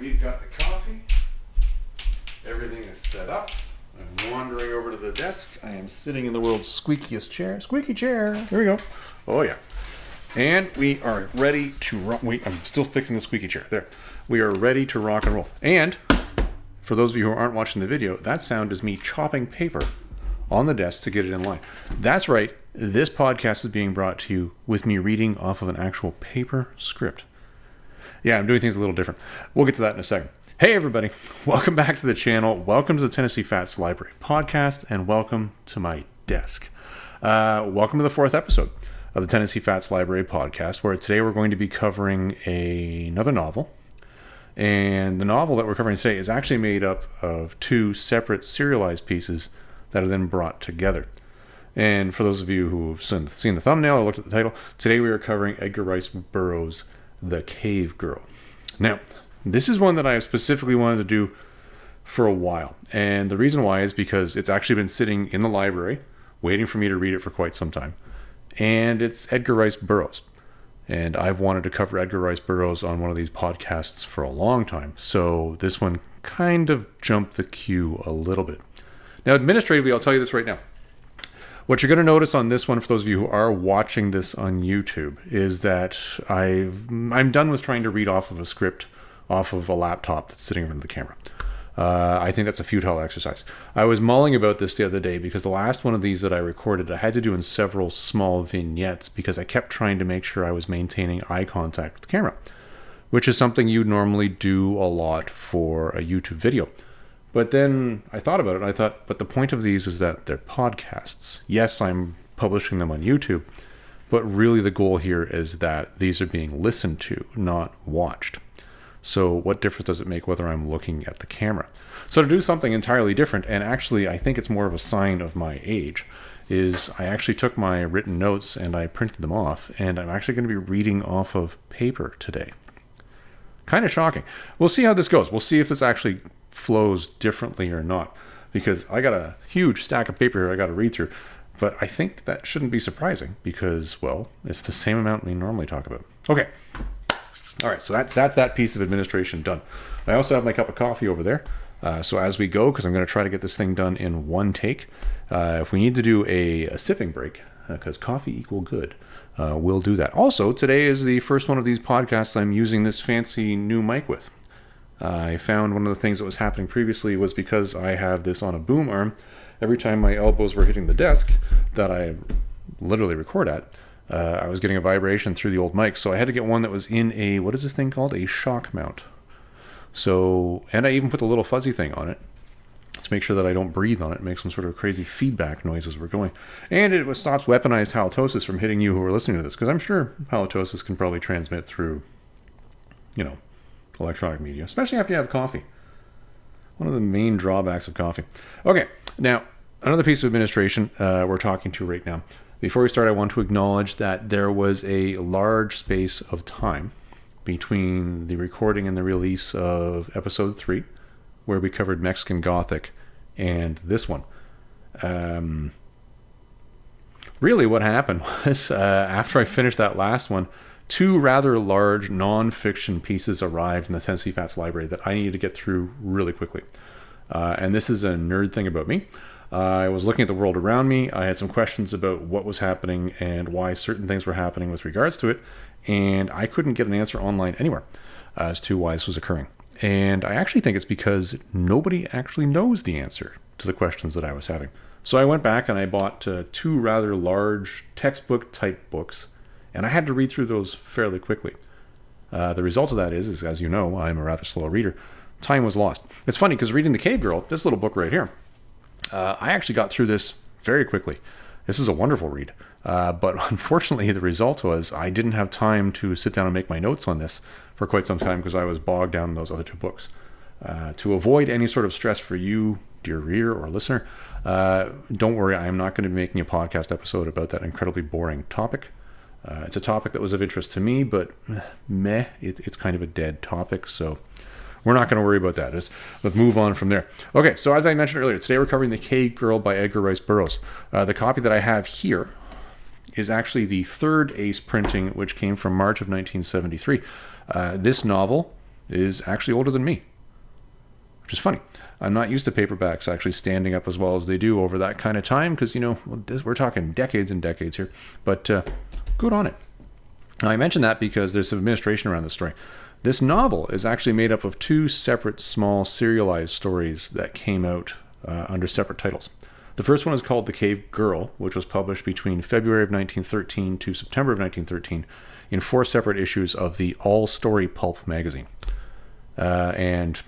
we've got the coffee. Everything is set up. I'm wandering over to the desk. I am sitting in the world's squeakiest chair. Squeaky chair. Here we go. Oh, yeah. And we are ready to rock. Wait, I'm still fixing the squeaky chair. There. We are ready to rock and roll. And for those of you who aren't watching the video, that sound is me chopping paper on the desk to get it in line. That's right. This podcast is being brought to you with me reading off of an actual paper script. Yeah, I'm doing things a little different. We'll get to that in a second. Hey, everybody. Welcome back to the channel. Welcome to the Tennessee Fats Library podcast, and welcome to my desk. Welcome to the fourth episode of the Tennessee Fats Library podcast, where today we're going to be covering another novel. And the novel that we're covering today is actually made up of two separate serialized pieces that are then brought together. And for those of you who've seen the thumbnail or looked at the title, today we are covering Edgar Rice Burroughs' The Cave Girl. Now, this is one that I specifically wanted to do for a while. And the reason why is because it's actually been sitting in the library, waiting for me to read it for quite some time. And it's Edgar Rice Burroughs. And I've wanted to cover Edgar Rice Burroughs on one of these podcasts for a long time. So this one kind of jumped the queue a little bit. Now, administratively, I'll tell you this right now. What you're going to notice on this one, for those of you who are watching this on YouTube, is that I'm done with trying to read off of a script off of a laptop that's sitting in front of the camera. I think that's a futile exercise. I was mulling about this the other day because the last one of these that I recorded, I had to do in several small vignettes because I kept trying to make sure I was maintaining eye contact with the camera, which is something you normally do a lot for a YouTube video. But then I thought about it, and I thought, but the point of these is that they're podcasts. Yes, I'm publishing them on YouTube, but really the goal here is that these are being listened to, not watched. So what difference does it make whether I'm looking at the camera? So to do something entirely different, and actually I think it's more of a sign of my age, is I actually took my written notes and I printed them off, and I'm actually going to be reading off of paper today. Kind of shocking. We'll see how this goes. We'll see if this actually flows differently or not, because I got a huge stack of paper here I got to read through. But I think that shouldn't be surprising because, well, it's the same amount we normally talk about. Okay. All right, so that's that piece of administration done. I also have my cup of coffee over there. So as we go, because I'm going to try to get this thing done in one take, if we need to do a sipping break, because coffee equal good, we'll do that. Also, today is the first one of these podcasts I'm using this fancy new mic with. I found one of the things that was happening previously was because I have this on a boom arm. Every time my elbows were hitting the desk that I literally record at, I was getting a vibration through the old mic. So I had to get one that was in a, what is this thing called? A shock mount. So, and I even put the little fuzzy thing on it to make sure that I don't breathe on it. It makes some sort of crazy feedback noise as we're going. And it stops weaponized halitosis from hitting you who are listening to this. Because I'm sure halitosis can probably transmit through, electronic media, especially after you have coffee. One of the main drawbacks of coffee. Okay, now, another piece of administration we're talking to right now. Before we start, I want to acknowledge that there was a large space of time between the recording and the release of episode 3, where we covered Mexican Gothic, and this one. Really what happened was, after I finished that last one, two rather large non-fiction pieces arrived in the Tennessee Fats Library that I needed to get through really quickly. And this is a nerd thing about me. I was looking at the world around me. I had some questions about what was happening and why certain things were happening with regards to it. And I couldn't get an answer online anywhere as to why this was occurring. And I actually think it's because nobody actually knows the answer to the questions that I was having. So I went back and I bought two rather large textbook type books. And I had to read through those fairly quickly. The result of that is, as you know, I'm a rather slow reader. Time was lost. It's funny because reading The Cave Girl, this little book right here, I actually got through this very quickly. This is a wonderful read. But unfortunately, the result was I didn't have time to sit down and make my notes on this for quite some time because I was bogged down in those other two books. To avoid any sort of stress for you, dear reader or listener, don't worry, I am not going to be making a podcast episode about that incredibly boring topic. It's a topic that was of interest to me, but it's kind of a dead topic, so we're not going to worry about that. Let's move on from there. Okay, so as I mentioned earlier, today we're covering The Cave Girl by Edgar Rice Burroughs. The copy that I have here is actually the third Ace printing, which came from March of 1973. This novel is actually older than me, which is funny. I'm not used to paperbacks actually standing up as well as they do over that kind of time because, we're talking decades and decades here. But good on it. Now, I mention that because there's some administration around this story. This novel is actually made up of 2 separate small serialized stories that came out under separate titles. The first one is called The Cave Girl, which was published between February of 1913 to September of 1913 in 4 separate issues of the All Story Pulp magazine. And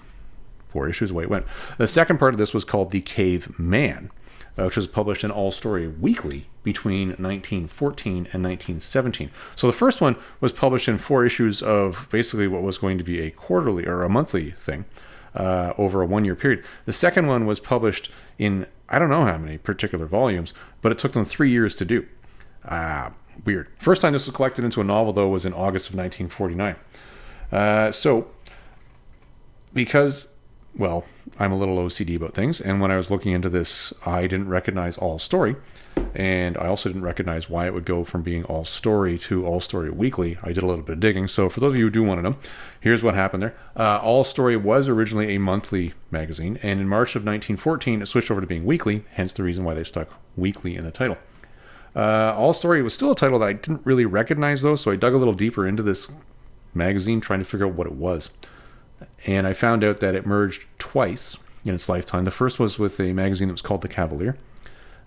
4 issues away it went. The second part of this was called The Cave Man, which was published in All Story Weekly between 1914 and 1917. So the first one was published in 4 issues of basically what was going to be a quarterly or a monthly thing over a 1-year period. The second one was published in, I don't know how many particular volumes, but it took them 3 years to do. Weird. First time this was collected into a novel, though, was in August of 1949. So, because, well, I'm a little OCD about things, and when I was looking into this, I didn't recognize All Story, and I also didn't recognize why it would go from being All Story to All Story Weekly. I did a little bit of digging, so for those of you who do want to know, here's what happened there. All Story was originally a monthly magazine, and in March of 1914, it switched over to being weekly, hence the reason why they stuck weekly in the title. All Story was still a title that I didn't really recognize, though, so I dug a little deeper into this magazine trying to figure out what it was. And I found out that it merged twice in its lifetime. The first was with a magazine that was called The Cavalier,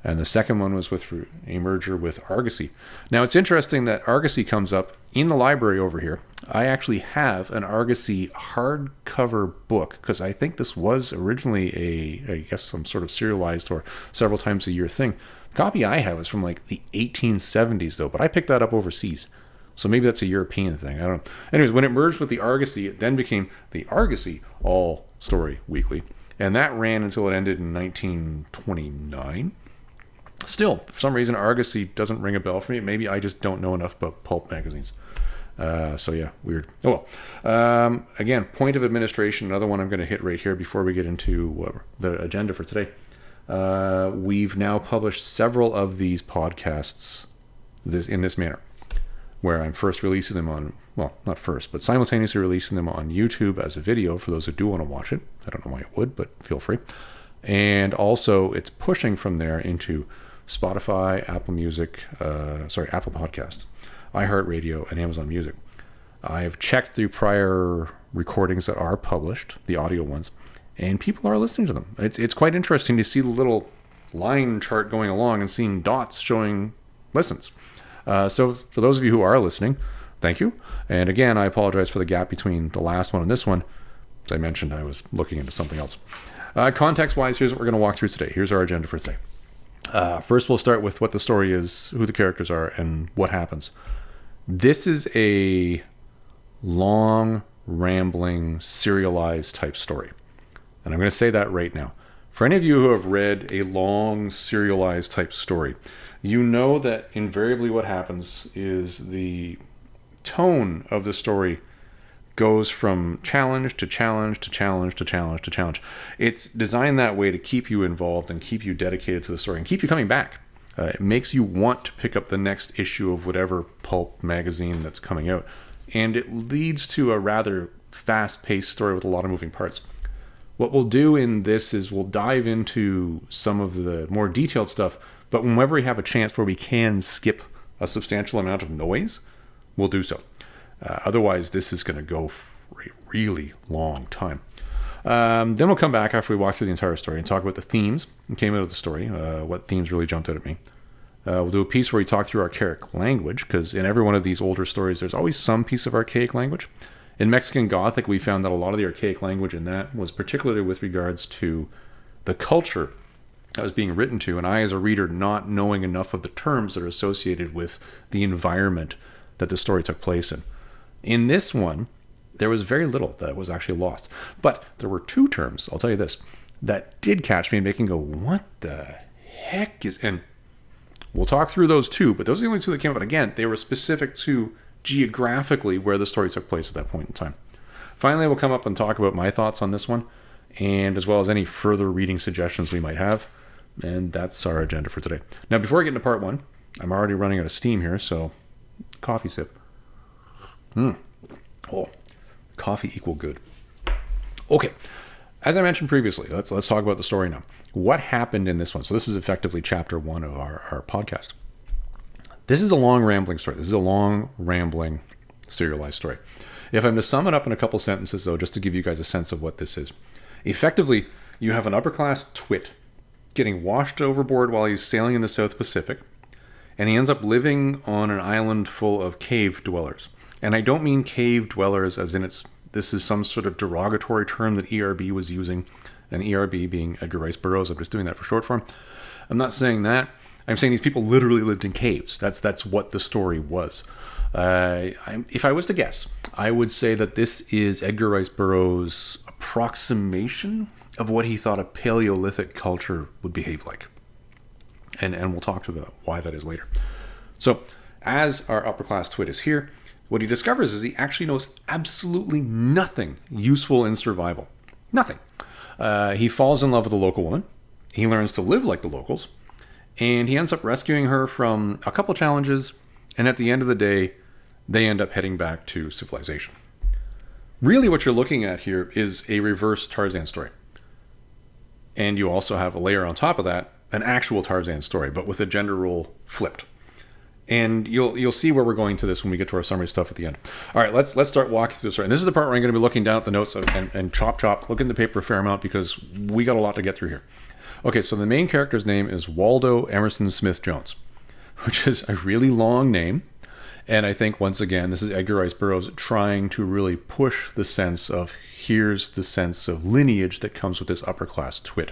and the second one was with a merger with Argosy. Now, it's interesting that Argosy comes up in the library over here. I actually have an Argosy hardcover book, because I think this was originally I guess some sort of serialized or several times a year thing. The copy I have is from like the 1870s, though, but I picked that up overseas. So maybe that's a European thing. I don't know. Anyways, when it merged with the Argosy, it then became the Argosy All Story Weekly. And that ran until it ended in 1929. Still, for some reason, Argosy doesn't ring a bell for me. Maybe I just don't know enough about pulp magazines. So yeah, weird. Oh well. Again, point of administration, another one I'm going to hit right here before we get into the agenda for today. We've now published several of these podcasts in this manner, where I'm first releasing them on, well, not first, but simultaneously releasing them on YouTube as a video for those who do want to watch it. I don't know why it would, but feel free. And also, it's pushing from there into Spotify, Apple Podcasts, iHeartRadio, and Amazon Music. I've checked through prior recordings that are published, the audio ones, and people are listening to them. It's quite interesting to see the little line chart going along and seeing dots showing listens. So for those of you who are listening, thank you. And again, I apologize for the gap between the last one and this one. As I mentioned, I was looking into something else. Context-wise, here's what we're going to walk through today. Here's our agenda for today. First, we'll start with what the story is, who the characters are, and what happens. This is a long, rambling, serialized type story. And I'm going to say that right now. For any of you who have read a long, serialized type story, you know that invariably what happens is the tone of the story goes from challenge to challenge to challenge to challenge to challenge. It's designed that way to keep you involved and keep you dedicated to the story and keep you coming back. It makes you want to pick up the next issue of whatever pulp magazine that's coming out. And it leads to a rather fast-paced story with a lot of moving parts. What we'll do in this is we'll dive into some of the more detailed stuff, but whenever we have a chance where we can skip a substantial amount of noise, we'll do so. Otherwise, this is going to go for a really long time. Then we'll come back after we walk through the entire story and talk about the themes that came out of the story, what themes really jumped out at me. We'll do a piece where we talk through archaic language, because in every one of these older stories, there's always some piece of archaic language. In Mexican Gothic, we found that a lot of the archaic language in that was particularly with regards to the culture that was being written to, and I, as a reader, not knowing enough of the terms that are associated with the environment that the story took place in. In this one, there was very little that was actually lost. But there were 2 terms, I'll tell you this, that did catch me and make me go, what the heck is... And we'll talk through those 2, but those are the only 2 that came up. And again, they were specific to geographically where the story took place at that point in time. Finally, we'll come up and talk about my thoughts on this one, and as well as any further reading suggestions we might have. And that's our agenda for today. Now, before I get into part 1, I'm already running out of steam here, so coffee sip. Oh, Coffee equal good. Okay. As I mentioned previously, let's talk about the story now. What happened in this one? So this is effectively chapter 1 of our podcast. This is a long rambling story. This is a long rambling serialized story. If I'm to sum it up in a couple sentences, though, just to give you guys a sense of what this is. Effectively, you have an upper-class twit getting washed overboard while he's sailing in the South Pacific, and he ends up living on an island full of cave dwellers. And I don't mean cave dwellers as in this is some sort of derogatory term that ERB was using, and ERB being Edgar Rice Burroughs. I'm just doing that for short form. I'm not saying that. I'm saying these people literally lived in caves. That's what the story was. If I was to guess, I would say that this is Edgar Rice Burroughs' approximation of what he thought a Paleolithic culture would behave like. And we'll talk about why that is later. So, as our upper class twit is here, what he discovers is he actually knows absolutely nothing useful in survival. Nothing. He falls in love with a local woman. He learns to live like the locals. And he ends up rescuing her from a couple challenges. And at the end of the day, they end up heading back to civilization. Really what you're looking at here is a reverse Tarzan story. And you also have a layer on top of that, an actual Tarzan story, but with a gender role flipped. And you'll see where we're going to this when we get to our summary stuff at the end. All right, let's start walking through the story. And this is the part where I'm going to be looking down at the notes and chop, look in the paper a fair amount because we got a lot to get through here. Okay, so the main character's name is Waldo Emerson Smith Jones, which is a really long name. And I think, once again, this is Edgar Rice Burroughs trying to really push the sense of, here's the sense of lineage that comes with this upper-class twit.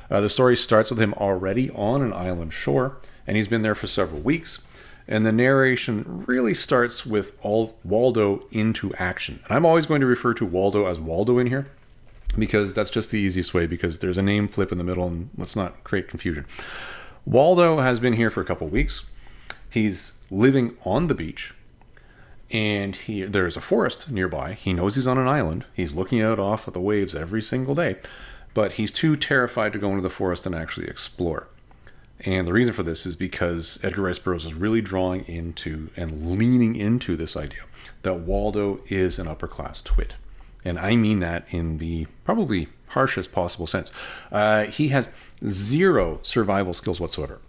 The story starts with him already on an island shore, and he's been there for several weeks. And the narration really starts with Waldo into action. And I'm always going to refer to Waldo as Waldo in here, because that's just the easiest way, because there's a name flip in the middle, and let's not create confusion. Waldo has been here for a couple weeks. He's living on the beach, and there's a forest nearby. He knows he's on an island. He's looking out off at the waves every single day, but he's too terrified to go into the forest and actually explore. And the reason for this is because Edgar Rice Burroughs is really drawing into and leaning into this idea that Waldo is an upper-class twit. And I mean that in the probably harshest possible sense. He has zero survival skills whatsoever.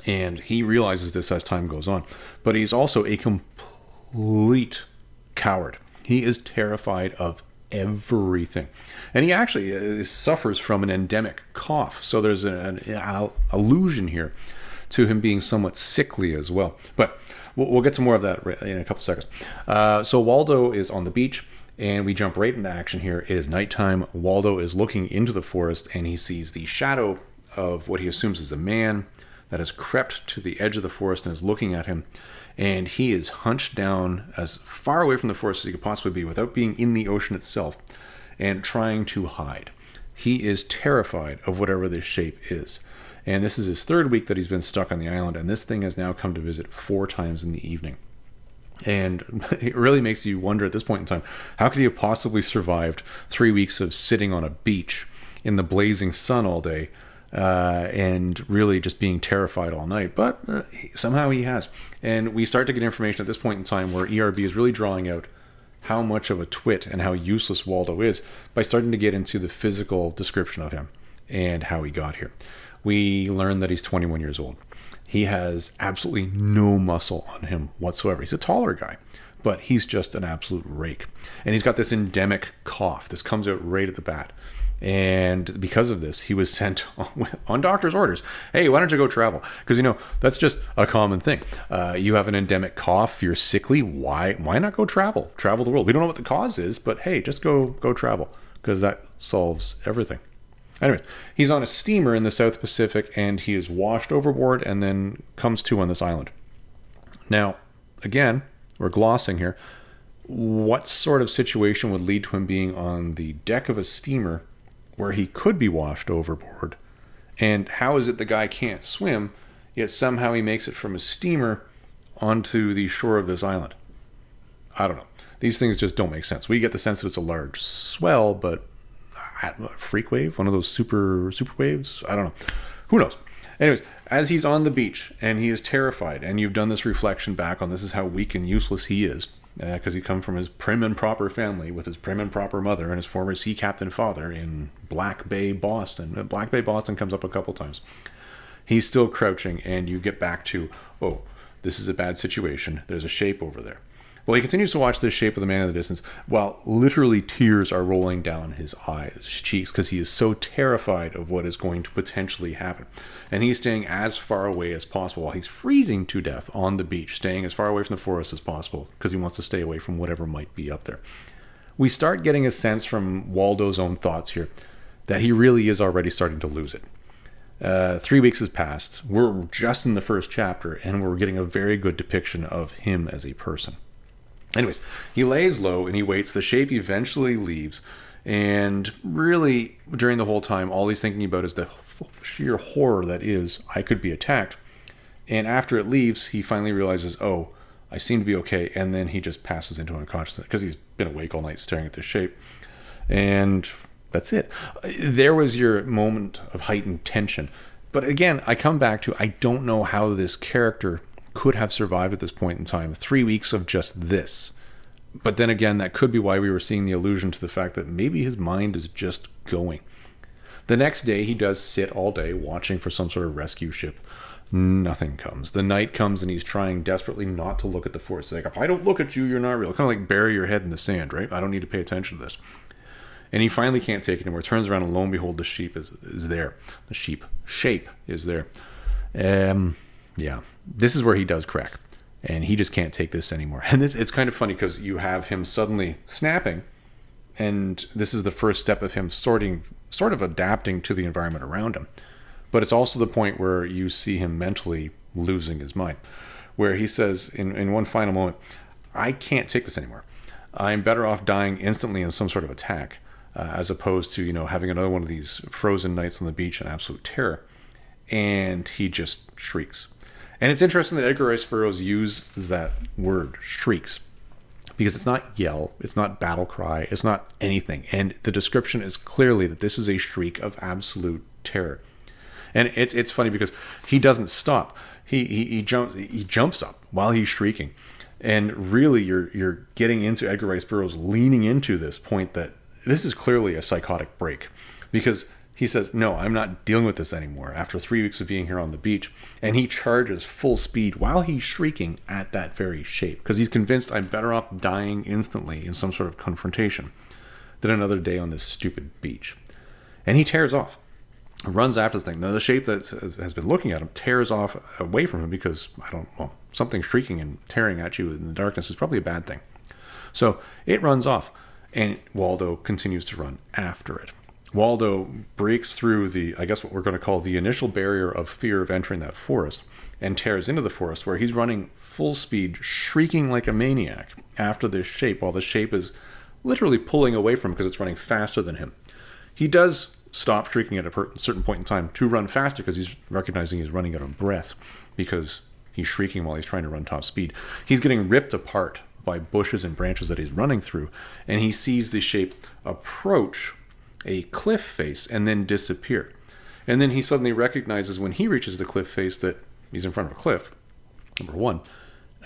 And he realizes this as time goes on. But he's also a complete coward. He is terrified of everything. And he actually suffers from an endemic cough. So there's an allusion here to him being somewhat sickly as well. But we'll get to more of that in a couple seconds. So Waldo is on the beach, and we jump right into action here. It is nighttime. Waldo is looking into the forest, and he sees the shadow of what he assumes is a man that has crept to the edge of the forest and is looking at him. And he is hunched down as far away from the forest as he could possibly be without being in the ocean itself and trying to hide. He is terrified of whatever this shape is. And this is his third week that he's been stuck on the island, and this thing has now come to visit 4 times in the evening. And it really makes you wonder at this point in time, how could he have possibly survived 3 weeks of sitting on a beach in the blazing sun all day and really just being terrified all night? But somehow he has. And we start to get information at this point in time where ERB is really drawing out how much of a twit and how useless Waldo is by starting to get into the physical description of him and how he got here. We learn that he's 21 years old. He has absolutely no muscle on him whatsoever. He's a taller guy, but he's just an absolute rake. And he's got this endemic cough. This comes out right at the bat. And because of this, he was sent on doctor's orders. Hey, why don't you go travel? Because, that's just a common thing. You have an endemic cough, you're sickly. Why not go travel? Travel the world. We don't know what the cause is, but hey, just go travel, because that solves everything. Anyways, he's on a steamer in the South Pacific, and he is washed overboard and then comes to on this island. Now, again, we're glossing here. What sort of situation would lead to him being on the deck of a steamer where he could be washed overboard? And how is it the guy can't swim, yet somehow he makes it from a steamer onto the shore of this island? I don't know. These things just don't make sense. We get the sense that it's a large swell, but freak wave, one of those super waves, I don't know, who knows. Anyways, as he's on the beach and he is terrified, and you've done this reflection back on this is how weak and useless he is, because he come from his prim and proper family with his prim and proper mother and his former sea captain father in Black Bay, Boston. Black Bay, Boston comes up a couple times. He's still crouching, and you get back to, oh, this is a bad situation. There's a shape over there. Well, he continues to watch this shape of the man in the distance while literally tears are rolling down his eyes, cheeks, because he is so terrified of what is going to potentially happen. And he's staying as far away as possible while he's freezing to death on the beach, staying as far away from the forest as possible because he wants to stay away from whatever might be up there. We start getting a sense from Waldo's own thoughts here that he really is already starting to lose it. 3 weeks has passed. We're just in the first chapter, and we're getting a very good depiction of him as a person. Anyways, he lays low and he waits. The shape eventually leaves, and really, during the whole time, all he's thinking about is the sheer horror that is, I could be attacked. And after it leaves, he finally realizes, oh, I seem to be okay, and then he just passes into unconsciousness because he's been awake all night staring at this shape. And that's it. There was your moment of heightened tension. But again, I come back to, I don't know how this character could have survived at this point in time. 3 weeks of just this. But then again, that could be why we were seeing the allusion to the fact that maybe his mind is just going. The next day, he does sit all day watching for some sort of rescue ship. Nothing comes. The night comes and he's trying desperately not to look at the forest. He's like, if I don't look at you, you're not real. Kind of like bury your head in the sand, right? I don't need to pay attention to this. And he finally can't take it anymore. Turns around and lo and behold, the sheep is there. The shape is there. Yeah, this is where he does crack, and he just can't take this anymore. And it's kind of funny because you have him suddenly snapping, and this is the first step of him sort of adapting to the environment around him. But it's also the point where you see him mentally losing his mind, where he says in one final moment, I can't take this anymore. I'm better off dying instantly in some sort of attack, as opposed to, having another one of these frozen nights on the beach in absolute terror. And he just shrieks. And it's interesting that Edgar Rice Burroughs uses that word, shrieks, because it's not yell, it's not battle cry, it's not anything. And the description is clearly that this is a shriek of absolute terror. And it's funny because he doesn't stop. He jumps up while he's shrieking. And really you're getting into Edgar Rice Burroughs leaning into this point that this is clearly a psychotic break, because he says, no, I'm not dealing with this anymore after 3 weeks of being here on the beach. And he charges full speed while he's shrieking at that very shape, because he's convinced I'm better off dying instantly in some sort of confrontation than another day on this stupid beach. And he tears off, runs after this thing. Now, the shape that has been looking at him tears off away from him because, something shrieking and tearing at you in the darkness is probably a bad thing. So it runs off, and Waldo continues to run after it. Waldo breaks through what we're going to call the initial barrier of fear of entering that forest, and tears into the forest, where he's running full speed, shrieking like a maniac after this shape, while the shape is literally pulling away from him because it's running faster than him. He does stop shrieking at a certain point in time to run faster because he's recognizing he's running out of breath because he's shrieking while he's trying to run top speed. He's getting ripped apart by bushes and branches that he's running through, and he sees the shape approach a cliff face and then disappear. And then he suddenly recognizes when he reaches the cliff face that he's in front of a cliff, number one,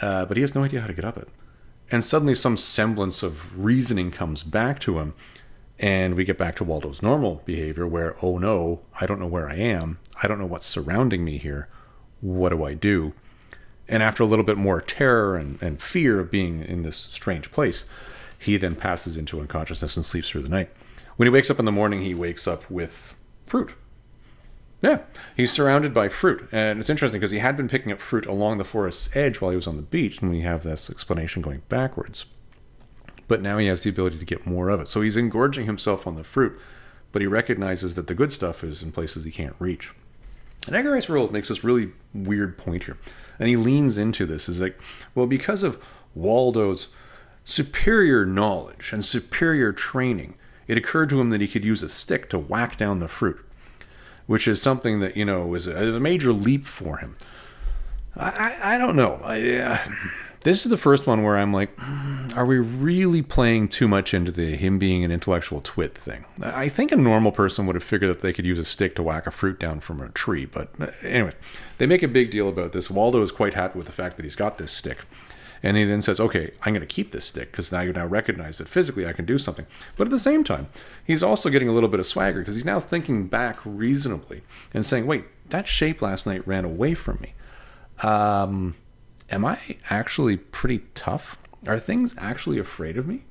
but he has no idea how to get up it. And suddenly some semblance of reasoning comes back to him, and we get back to Waldo's normal behavior where, oh no, I don't know where I am. I don't know what's surrounding me here. What do I do? And after a little bit more terror and fear of being in this strange place, he then passes into unconsciousness and sleeps through the night. When he wakes up in the morning, he wakes up with fruit. Yeah, he's surrounded by fruit. And it's interesting because he had been picking up fruit along the forest's edge while he was on the beach, and we have this explanation going backwards. But now he has the ability to get more of it. So he's engorging himself on the fruit, but he recognizes that the good stuff is in places he can't reach. And Edgar Rice Burroughs makes this really weird point here. And he leans into this. Is like, well, because of Waldo's superior knowledge and superior training, it occurred to him that he could use a stick to whack down the fruit, which is something that, is a major leap for him. I don't know. This is the first one where I'm like, are we really playing too much into him being an intellectual twit thing? I think a normal person would have figured that they could use a stick to whack a fruit down from a tree. But anyway, they make a big deal about this. Waldo is quite happy with the fact that he's got this stick. And he then says, okay, I'm going to keep this stick because now you now recognize that physically I can do something. But at the same time, he's also getting a little bit of swagger because he's now thinking back reasonably and saying, wait, that shape last night ran away from me. Am I actually pretty tough? Are things actually afraid of me?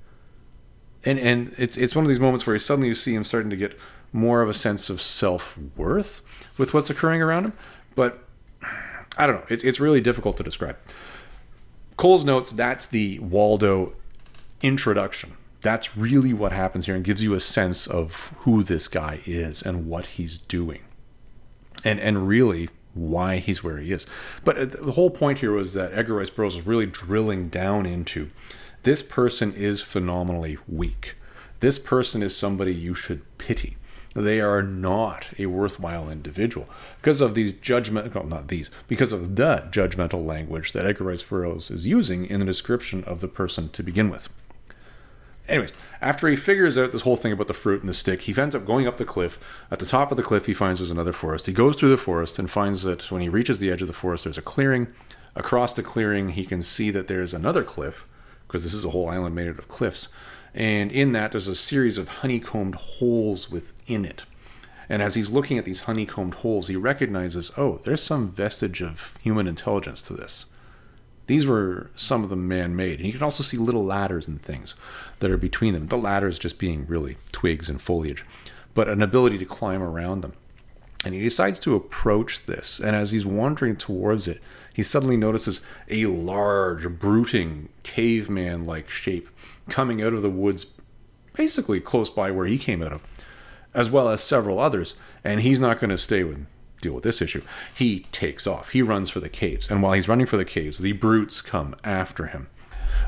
And it's one of these moments where suddenly you see him starting to get more of a sense of self-worth with what's occurring around him. But I don't know. It's really difficult to describe. Cole's notes, that's the Waldo introduction. That's really what happens here and gives you a sense of who this guy is and what he's doing. And really why he's where he is. But the whole point here was that Edgar Rice Burroughs was really drilling down into this person is phenomenally weak. This person is somebody you should pity. They are not a worthwhile individual because of these because of the judgmental language that Edgar Rice Burroughs is using in the description of the person to begin with. Anyways, after he figures out this whole thing about the fruit and the stick, he ends up going up the cliff. At the top of the cliff, he finds there's another forest. He goes through the forest and finds that when he reaches the edge of the forest, there's a clearing. Across the clearing, he can see that there's another cliff, because this is a whole island made out of cliffs. And in that, there's a series of honeycombed holes within it. And as he's looking at these honeycombed holes, he recognizes, oh, there's some vestige of human intelligence to this. These were some of them man-made. And you can also see little ladders and things that are between them. The ladders just being really twigs and foliage, but an ability to climb around them. And he decides to approach this. And as he's wandering towards it, he suddenly notices a large, brooding, caveman-like shape coming out of the woods, basically close by where he came out of, as well as several others. And he's not going to deal with this issue. He takes off. He runs for the caves. And while he's running for the caves, the brutes come after him.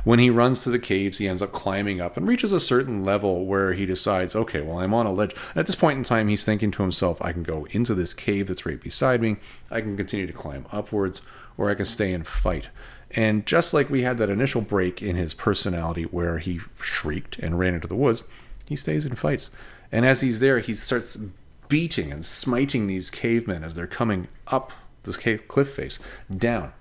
When he runs to the caves, he ends up climbing up and reaches a certain level where he decides, okay, well, I'm on a ledge. And at this point in time, he's thinking to himself, I can go into this cave that's right beside me. I can continue to climb upwards, or I can stay and fight. And just like we had that initial break in his personality where he shrieked and ran into the woods, he stays and fights. And as he's there, he starts beating and smiting these cavemen as they're coming up this cliff face, down.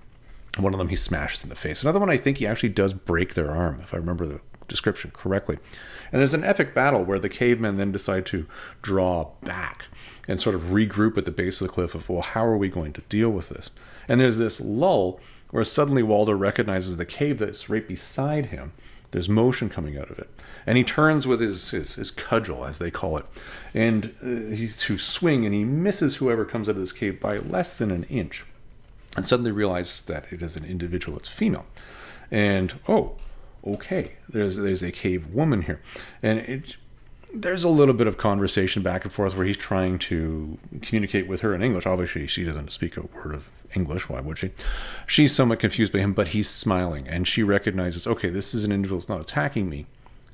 One of them he smashes in the face. Another one I think he actually does break their arm, if I remember the description correctly. And there's an epic battle where the cavemen then decide to draw back and sort of regroup at the base of the cliff of, well, how are we going to deal with this? And there's this lull where suddenly Waldo recognizes the cave that's right beside him. There's motion coming out of it. And he turns with his cudgel, as they call it, and he's to swing, and he misses whoever comes out of this cave by less than an inch. And suddenly realizes that it is an individual, it's female. And, oh, okay, there's a cave woman here. And there's a little bit of conversation back and forth where he's trying to communicate with her in English. Obviously, she doesn't speak a word of English. Why would she? She's somewhat confused by him, but he's smiling. And she recognizes, okay, this is an individual that's not attacking me.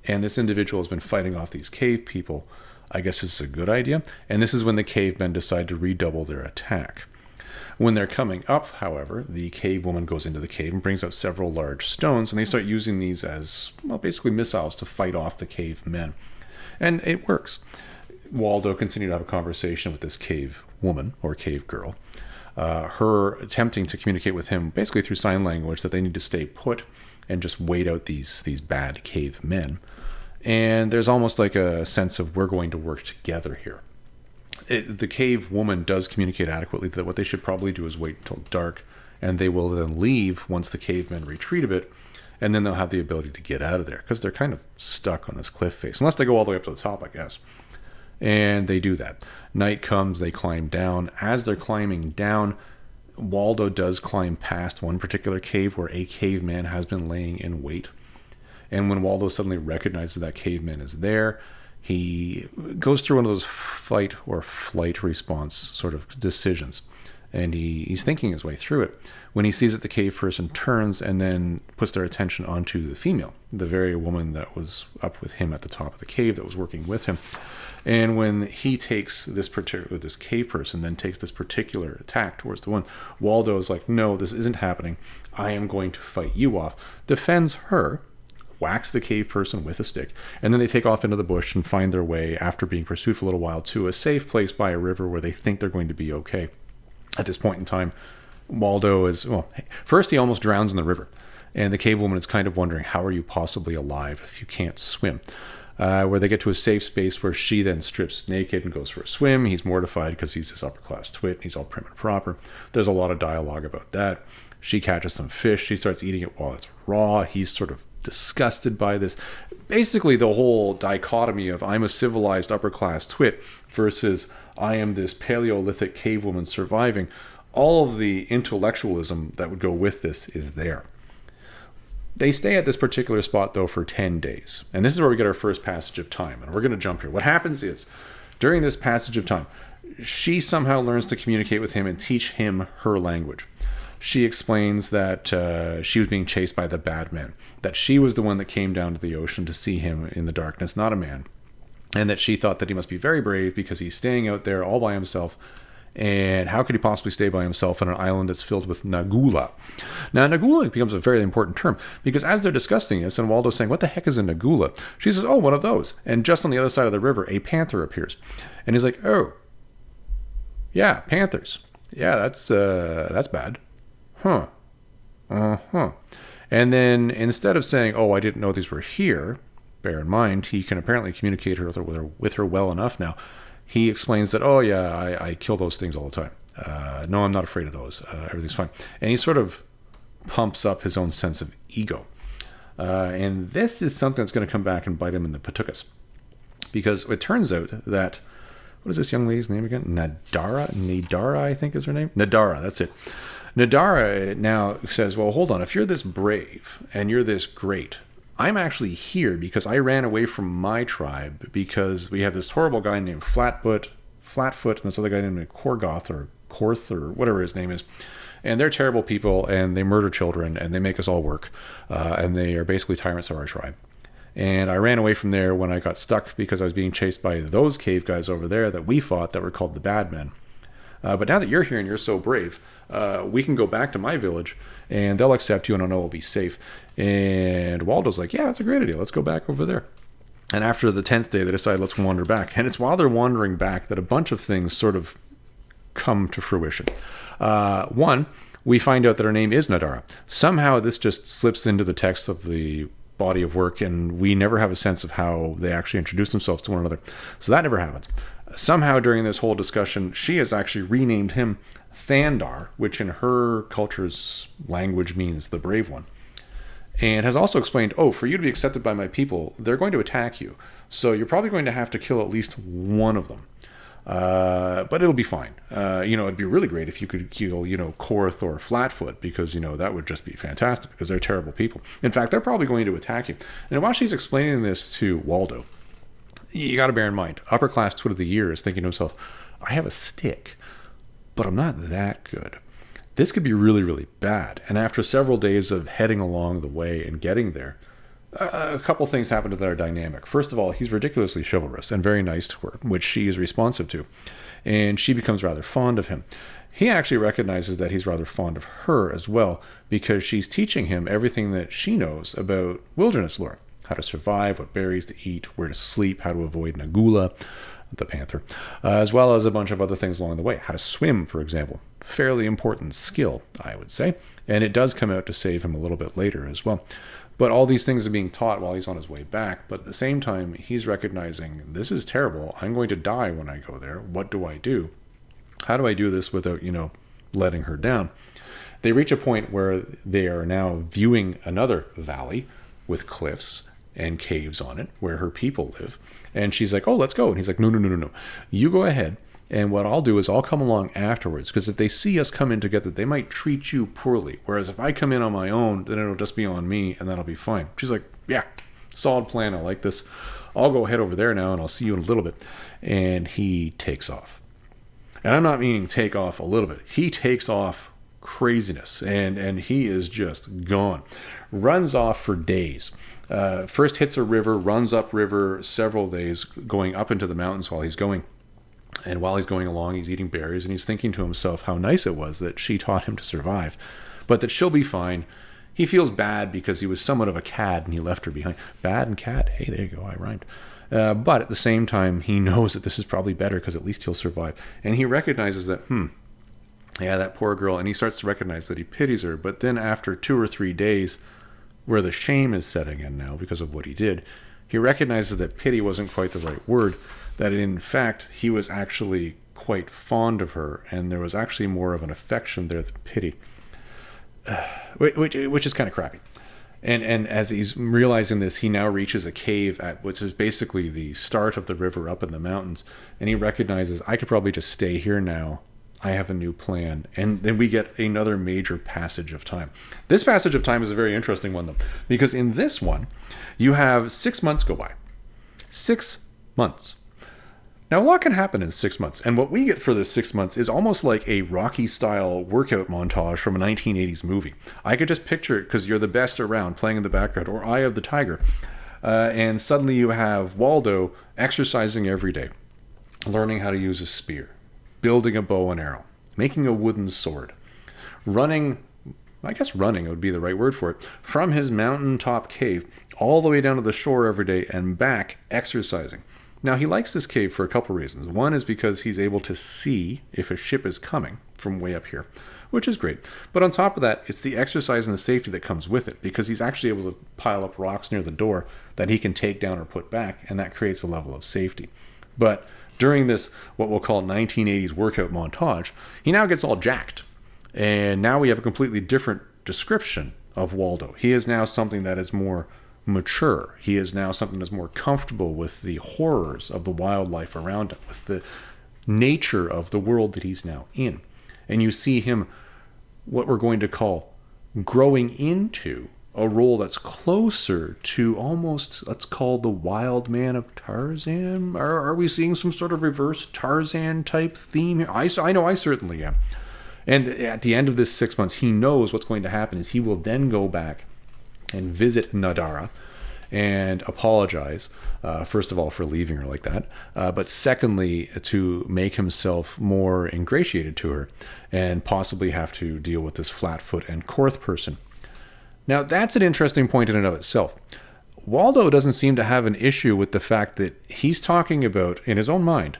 And this individual has been fighting off these cave people. I guess this is a good idea. And this is when the cavemen decide to redouble their attack. When they're coming up, however, the cave woman goes into the cave and brings out several large stones, and they start using these as, well, basically missiles to fight off the cave men. And it works. Waldo continued to have a conversation with this cave woman, or cave girl, her attempting to communicate with him basically through sign language that they need to stay put and just wait out these bad cave men. And there's almost like a sense of we're going to work together here. The cave woman does communicate adequately that what they should probably do is wait until dark, and they will then leave once the cavemen retreat a bit, and then they'll have the ability to get out of there, because they're kind of stuck on this cliff face, unless they go all the way up to the top, I guess. And they do that. Night comes, they climb down. As they're climbing down, Waldo does climb past one particular cave where a caveman has been laying in wait. And when Waldo suddenly recognizes that caveman is there, he goes through one of those fight or flight response sort of decisions. And he's thinking his way through it when he sees that the cave person turns and then puts their attention onto the female, the very woman that was up with him at the top of the cave that was working with him. And when he takes this cave person then takes this particular attack towards the one, Waldo is like, no, this isn't happening. I am going to fight you off. Defends her, whacks the cave person with a stick, and then they take off into the bush and find their way, after being pursued for a little while, to a safe place by a river where they think they're going to be okay. At this point in time, Waldo is, well, first he almost drowns in the river. And the cave woman is kind of wondering, how are you possibly alive if you can't swim? Where they get to a safe space where she then strips naked and goes for a swim. He's mortified because he's this upper-class twit. And he's all prim and proper. There's a lot of dialogue about that. She catches some fish. She starts eating it while it's raw. He's sort of disgusted by this. Basically, the whole dichotomy of I'm a civilized upper-class twit versus I am this Paleolithic cave woman surviving. All of the intellectualism that would go with this is there. They stay at this particular spot, though, for 10 days. And this is where we get our first passage of time. And we're going to jump here. What happens is, during this passage of time, she somehow learns to communicate with him and teach him her language. She explains that she was being chased by the bad men, that she was the one that came down to the ocean to see him in the darkness, not a man, and that she thought that he must be very brave because he's staying out there all by himself. And how could he possibly stay by himself on an island that's filled with Nagula? Now, Nagula becomes a very important term because as they're discussing this, and Waldo's saying, what the heck is a Nagula? She says, oh, one of those. And just on the other side of the river, a panther appears. And he's like, oh, yeah, panthers. Yeah, that's bad. Huh. Uh-huh. And then instead of saying, oh, I didn't know these were here, bear in mind, he can apparently communicate with her well enough now. He explains that, oh, yeah, I kill those things all the time. No, I'm not afraid of those. Everything's fine. And he sort of pumps up his own sense of ego. And this is something that's going to come back and bite him in the patukas. Because it turns out that, what is this young lady's name again? Nadara, I think is her name. Nadara, that's it. Nadara now says, well, hold on. If you're this brave and you're this great, I'm actually here because I ran away from my tribe because we have this horrible guy named Flatfoot, and this other guy named Korgoth or Korth or whatever his name is. And they're terrible people, and they murder children, and they make us all work. And they are basically tyrants of our tribe. And I ran away from there when I got stuck because I was being chased by those cave guys over there that we fought that were called the Bad Men. But now that you're here and you're so brave, we can go back to my village, and they'll accept you, and I know we'll be safe. And Waldo's like, yeah, that's a great idea. Let's go back over there. And after the 10th day, they decide, let's wander back. And it's while they're wandering back that a bunch of things sort of come to fruition. One, we find out that her name is Nadara. Somehow this just slips into the text of the body of work, and we never have a sense of how they actually introduce themselves to one another. So that never happens. Somehow during this whole discussion, she has actually renamed him Thandar, which in her culture's language means the brave one. And has also explained, oh, for you to be accepted by my people, they're going to attack you. So you're probably going to have to kill at least one of them. But it'll be fine. It'd be really great if you could kill, Korth or Flatfoot, because, that would just be fantastic because they're terrible people. In fact, they're probably going to attack you. And while she's explaining this to Waldo, you got to bear in mind, upper class twit of the year is thinking to himself, I have a stick, but I'm not that good. This could be really, really bad. And after several days of heading along the way and getting there, a couple things happen to their dynamic. First of all, he's ridiculously chivalrous and very nice to her, which she is responsive to. And she becomes rather fond of him. He actually recognizes that he's rather fond of her as well, because she's teaching him everything that she knows about wilderness lore. How to survive, what berries to eat, where to sleep, how to avoid Nagula, the panther, as well as a bunch of other things along the way. How to swim, for example. Fairly important skill, I would say. And it does come out to save him a little bit later as well. But all these things are being taught while he's on his way back. But at the same time, he's recognizing, this is terrible. I'm going to die when I go there. What do I do? How do I do this without, letting her down? They reach a point where they are now viewing another valley with cliffs and caves on it where her people live. And she's like, oh, let's go. And he's like, no. You go ahead. And what I'll do is I'll come along afterwards, because if they see us come in together, they might treat you poorly. Whereas if I come in on my own, then it'll just be on me, and that'll be fine. She's like, yeah, solid plan. I like this. I'll go head over there now, and I'll see you in a little bit. And he takes off. And I'm not meaning take off a little bit. He takes off craziness, and he is just gone. Runs off for days. First hits a river, runs up river several days, going up into the mountains while he's going. And while he's going along, he's eating berries, and he's thinking to himself how nice it was that she taught him to survive, but that she'll be fine. He feels bad because he was somewhat of a cad, and he left her behind. Bad and cat. Hey, there you go. I rhymed. But at the same time, he knows that this is probably better because at least he'll survive. And he recognizes that, yeah, that poor girl. And he starts to recognize that he pities her. But then after 2 or 3 days, where the shame is setting in now because of what he did. He recognizes that pity wasn't quite the right word, that in fact he was actually quite fond of her, and there was actually more of an affection there than pity, which is kind of crappy. And as he's realizing this, he now reaches a cave at which is basically the start of the river up in the mountains, and he recognizes, I could probably just stay here now. I have a new plan. And then we get another major passage of time. This passage of time is a very interesting one, though, because in this one, you have 6 months go by. 6 months. Now, a lot can happen in 6 months, and what we get for this 6 months is almost like a Rocky-style workout montage from a 1980s movie. I could just picture it because you're the best around playing in the background, or Eye of the Tiger, and suddenly you have Waldo exercising every day, learning how to use a spear, building a bow and arrow, making a wooden sword, running, I guess running would be the right word for it, from his mountaintop cave all the way down to the shore every day and back exercising. Now, he likes this cave for a couple reasons. One is because he's able to see if a ship is coming from way up here, which is great. But on top of that, it's the exercise and the safety that comes with it, because he's actually able to pile up rocks near the door that he can take down or put back, and that creates a level of safety. But during this, what we'll call 1980s workout montage, he now gets all jacked. And now we have a completely different description of Waldo. He is now something that is more mature. He is now something that's more comfortable with the horrors of the wildlife around him, with the nature of the world that he's now in. And you see him, what we're going to call, growing into a role that's closer to almost, let's call, the wild man of Tarzan. Are we seeing some sort of reverse Tarzan type theme here? I know I certainly am. And at the end of this 6 months, he knows what's going to happen is he will then go back and visit Nadara and apologize, first of all, for leaving her like that, but secondly, to make himself more ingratiated to her and possibly have to deal with this Flatfoot and Korth person. Now, that's an interesting point in and of itself. Waldo doesn't seem to have an issue with the fact that he's talking about, in his own mind,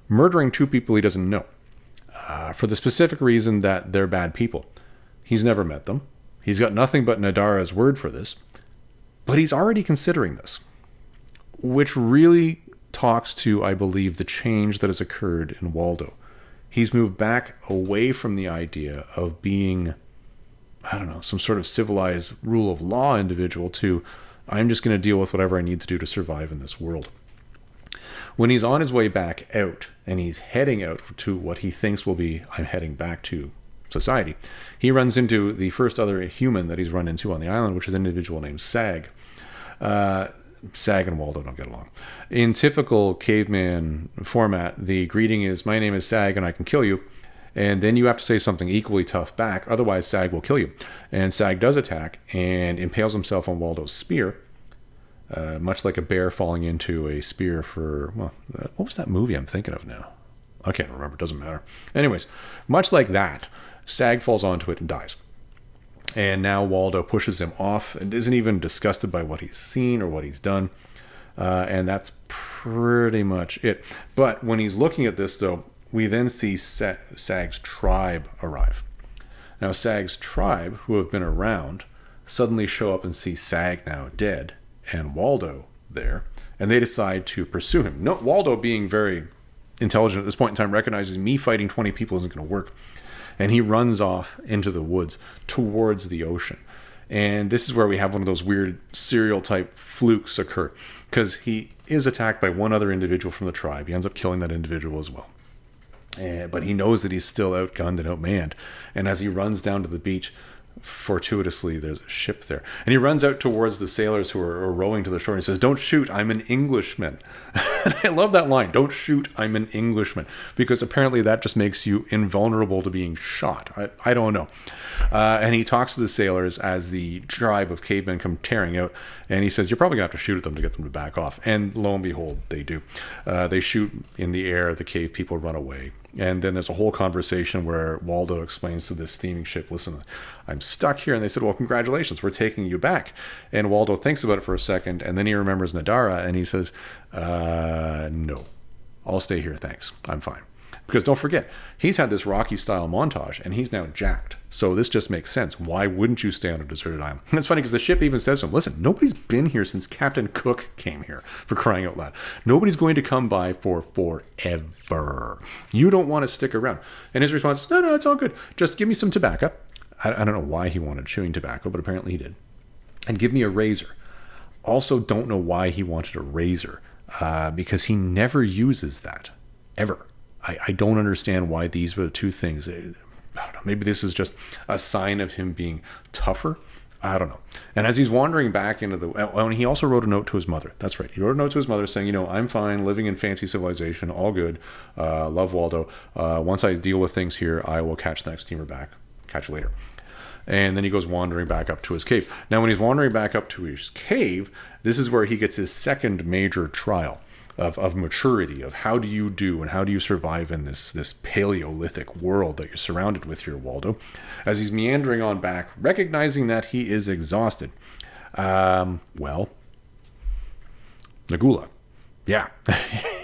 murdering two people he doesn't know, for the specific reason that they're bad people. He's never met them. He's got nothing but Nadara's word for this, but he's already considering this, which really talks to, I believe, the change that has occurred in Waldo. He's moved back away from the idea of being, I don't know, some sort of civilized rule of law individual to, I'm just going to deal with whatever I need to do to survive in this world. When he's on his way back out, and he's heading out to what he thinks will be, I'm heading back to society, he runs into the first other human that he's run into on the island, which is an individual named Sag. Sag and Waldo don't get along. In typical caveman format, the greeting is, my name is Sag and I can kill you. And then you have to say something equally tough back, otherwise Sag will kill you. And Sag does attack and impales himself on Waldo's spear, much like a bear falling into a spear for, well, what was that movie I'm thinking of now? I can't remember, it doesn't matter. Anyways, much like that, Sag falls onto it and dies. And now Waldo pushes him off and isn't even disgusted by what he's seen or what he's done. And that's pretty much it. But when he's looking at this, though, we then see Sag's tribe arrive. Now, Sag's tribe, who have been around, suddenly show up and see Sag now dead and Waldo there. And they decide to pursue him. No, Waldo, being very intelligent at this point in time, recognizes me fighting 20 people isn't going to work. And he runs off into the woods towards the ocean. And this is where we have one of those weird serial type flukes occur, because he is attacked by one other individual from the tribe. He ends up killing that individual as well. But he knows that he's still outgunned and outmanned. And as he runs down to the beach, fortuitously there's a ship there, and he runs out towards the sailors who are rowing to the shore and he says, don't shoot, I'm an Englishman. And I love that line, don't shoot, I'm an Englishman, because apparently that just makes you invulnerable to being shot. I don't know. And he talks to the sailors as the tribe of cavemen come tearing out, and he says, you're probably gonna have to shoot at them to get them to back off. And lo and behold, they do. They shoot in the air, the cave people run away. And then there's a whole conversation where Waldo explains to this steaming ship, listen, I'm stuck here. And they said, well, congratulations, we're taking you back. And Waldo thinks about it for a second, and then he remembers Nadara, and he says, no, I'll stay here, thanks, I'm fine. Because don't forget, he's had this Rocky-style montage, and he's now jacked. So this just makes sense. Why wouldn't you stay on a deserted island? And it's funny because the ship even says to him, listen, nobody's been here since Captain Cook came here, for crying out loud. Nobody's going to come by for forever. You don't want to stick around. And his response is, no, it's all good. Just give me some tobacco. I don't know why he wanted chewing tobacco, but apparently he did. And give me a razor. Also don't know why he wanted a razor, because he never uses that, ever. I don't understand why these were the two things. I don't know. Maybe this is just a sign of him being tougher. I don't know. And as he's wandering back into and he also wrote a note to his mother. That's right. He wrote a note to his mother saying, I'm fine, living in fancy civilization, all good. Love, Waldo. Once I deal with things here, I will catch the next steamer back. Catch you later. And then he goes wandering back up to his cave. Now, when he's wandering back up to his cave, this is where he gets his second major trial of maturity, of how do you do and how do you survive in this Paleolithic world that you're surrounded with here, Waldo, as he's meandering on back, recognizing that he is exhausted. Nagula. Yeah,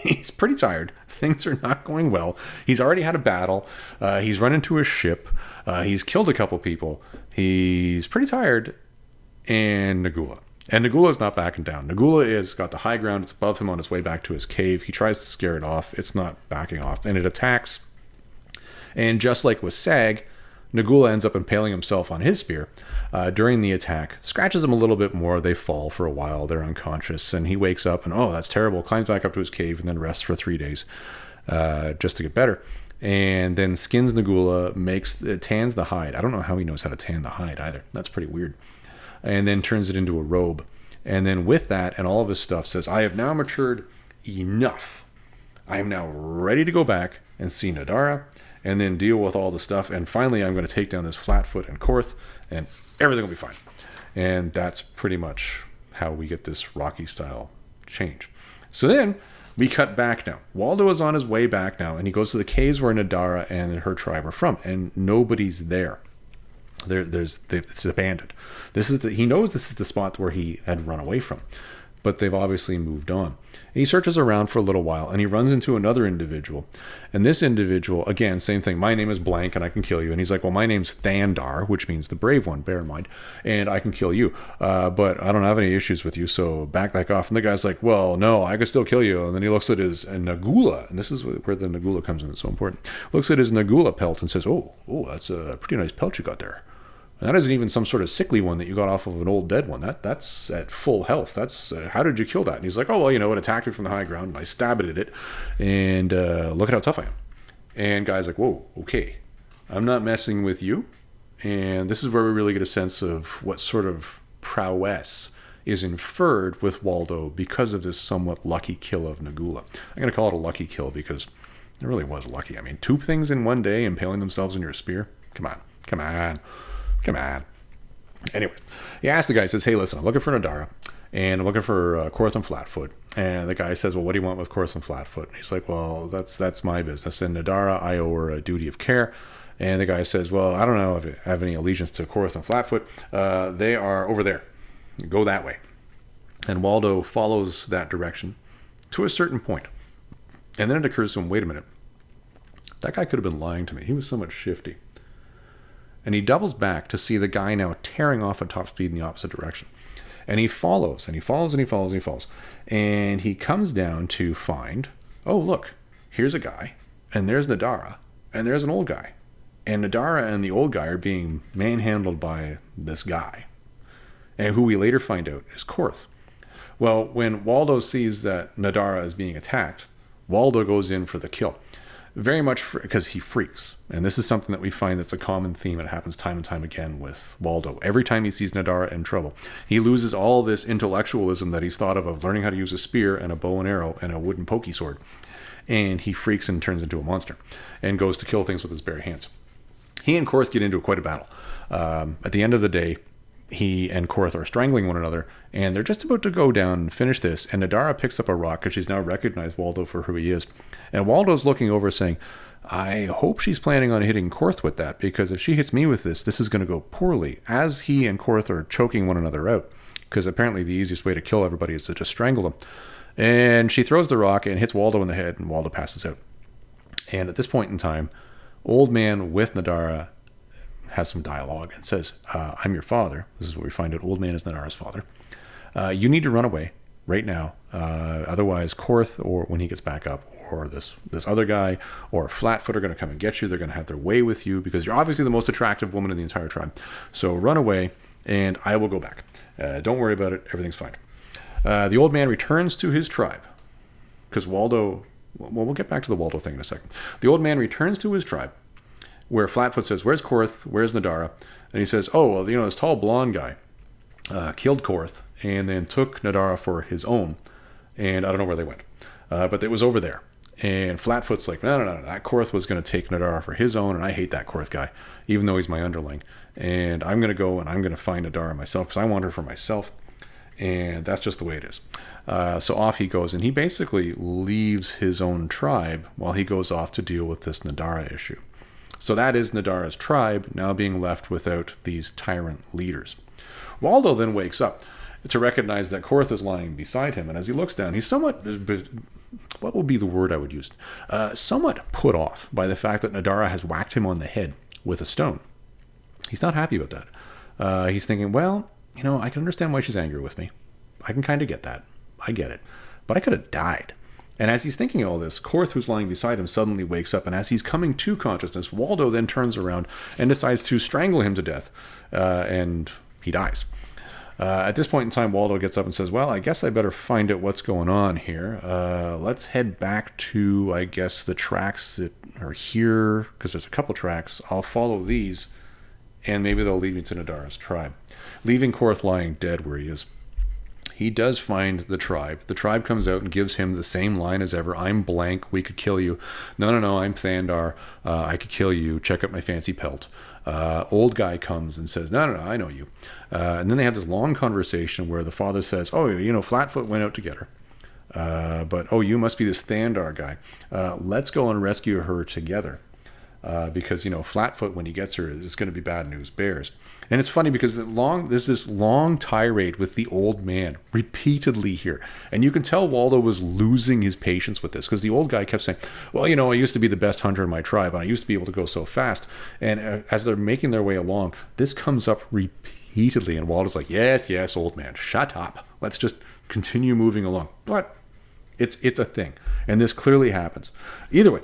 he's pretty tired. Things are not going well. He's already had a battle. He's run into a ship. He's killed a couple people. He's pretty tired. And Nagula's not backing down. Nagula is got the high ground. It's above him on his way back to his cave. He tries to scare it off. It's not backing off. And it attacks. And just like with Sag, Nagula ends up impaling himself on his spear during the attack. Scratches him a little bit more. They fall for a while. They're unconscious. And he wakes up and, oh, that's terrible. Climbs back up to his cave and then rests for 3 days just to get better. And then skins Nagula, tans the hide. I don't know how he knows how to tan the hide either. That's pretty weird. And then turns it into a robe. And then with that and all of his stuff says, I have now matured enough. I am now ready to go back and see Nadara and then deal with all the stuff. And finally, I'm going to take down this Flatfoot and Korth and everything will be fine. And that's pretty much how we get this Rocky style change. So then we cut back now. Waldo is on his way back now and he goes to the caves where Nadara and her tribe are from and nobody's there. It's abandoned. He knows this is the spot where he had run away from, but they've obviously moved on. And he searches around for a little while and he runs into another individual. And this individual, again, same thing. My name is blank and I can kill you. And he's like, well, my name's Thandar, which means the brave one, bear in mind, and I can kill you. But I don't have any issues with you, so back off. And the guy's like, well, no, I could still kill you. And then he looks at his Nagula, and this is where the Nagula comes in. It's so important. Looks at his Nagula pelt and says, oh, that's a pretty nice pelt you got there. And that isn't even some sort of sickly one that you got off of an old dead one. That's at full health. That's how did you kill that? And he's like, oh, well, it attacked me from the high ground. And I stabbed at it. And look at how tough I am. And guy's like, whoa, okay. I'm not messing with you. And this is where we really get a sense of what sort of prowess is inferred with Waldo because of this somewhat lucky kill of Nagula. I'm going to call it a lucky kill because it really was lucky. I mean, 2 things in one day, impaling themselves in your spear. Come on. Anyway, he asks the guy, he says, hey, listen, I'm looking for Nadara, and I'm looking for Korth and Flatfoot. And the guy says, well, what do you want with Korth and Flatfoot? And he's like, well, that's my business. And Nadara, I owe her a duty of care. And the guy says, well, I don't know if I have any allegiance to Korth and Flatfoot. They are over there. Go that way. And Waldo follows that direction to a certain point. And then it occurs to him, wait a minute. That guy could have been lying to me. He was somewhat shifty. And he doubles back to see the guy now tearing off at top speed in the opposite direction. And he follows, and he follows, and he follows, and he follows. And he comes down to find, oh, look, here's a guy, and there's Nadara, and there's an old guy. And Nadara and the old guy are being manhandled by this guy, and who we later find out is Korth. Well, when Waldo sees that Nadara is being attacked, Waldo goes in for the kill. Very much because he freaks. And this is something that we find that's a common theme. It happens time and time again with Waldo. Every time he sees Nadara in trouble, he loses all this intellectualism that he's thought of learning how to use a spear and a bow and arrow and a wooden pokey sword. And he freaks and turns into a monster and goes to kill things with his bare hands. He and Korth get into quite a battle. At the end of the day, he and Korth are strangling one another, and they're just about to go down and finish this, and Nadara picks up a rock because she's now recognized Waldo for who he is. And Waldo's looking over saying, I hope she's planning on hitting Korth with that, because if she hits me with this is going to go poorly, as he and Korth are choking one another out, because apparently the easiest way to kill everybody is to just strangle them. And she throws the rock and hits Waldo in the head, and Waldo passes out. And at this point in time, old man with Nadara has some dialogue and says, I'm your father. This is what we find out. Old man is Nadara's father. You need to run away right now. Otherwise, Korth, or when he gets back up, or this other guy, or Flatfoot are going to come and get you. They're going to have their way with you because you're obviously the most attractive woman in the entire tribe. So run away, and I will go back. Don't worry about it. Everything's fine. The old man returns to his tribe because Waldo... Well, we'll get back to the Waldo thing in a second. The old man returns to his tribe where Flatfoot says, where's Korth? Where's Nadara? And he says, oh, well, this tall blonde guy killed Korth and then took Nadara for his own. And I don't know where they went. But it was over there. And Flatfoot's like, no, that Korth was going to take Nadara for his own, and I hate that Korth guy, even though he's my underling. And I'm going to go and I'm going to find Nadara myself because I want her for myself. And that's just the way it is. So off he goes, and he basically leaves his own tribe while he goes off to deal with this Nadara issue. So that is Nadara's tribe now being left without these tyrant leaders. Waldo then wakes up to recognize that Korth is lying beside him, and as he looks down, he's somewhat... what would be the word I would use? Somewhat put off by the fact that Nadara has whacked him on the head with a stone. He's not happy about that. He's thinking, well, I can understand why she's angry with me. I can kind of get that. I get it. But I could have died. And as he's thinking all this, Korth, who's lying beside him, suddenly wakes up. And as he's coming to consciousness, Waldo then turns around and decides to strangle him to death. And he dies. At this point in time, Waldo gets up and says, well, I guess I better find out what's going on here. Let's head back to, I guess, the tracks that are here, because there's a couple tracks. I'll follow these, and maybe they'll lead me to Nadara's tribe. Leaving Korth lying dead where he is. He does find the tribe. The tribe comes out and gives him the same line as ever. I'm blank. We could kill you. No, I'm Thandar. I could kill you. Check out my fancy pelt. Old guy comes and says, no, I know you. And then they have this long conversation where the father says, oh, Flatfoot went out to get her. But you must be this Thandar guy. Let's go and rescue her together. Because, Flatfoot, when he gets her, it's going to be bad news bears. And it's funny because there's this long tirade with the old man repeatedly here. And you can tell Waldo was losing his patience with this because the old guy kept saying, well, I used to be the best hunter in my tribe and I used to be able to go so fast. And as they're making their way along, this comes up repeatedly. And Waldo's like, yes, old man, shut up. Let's just continue moving along. But it's a thing. And this clearly happens. Either way,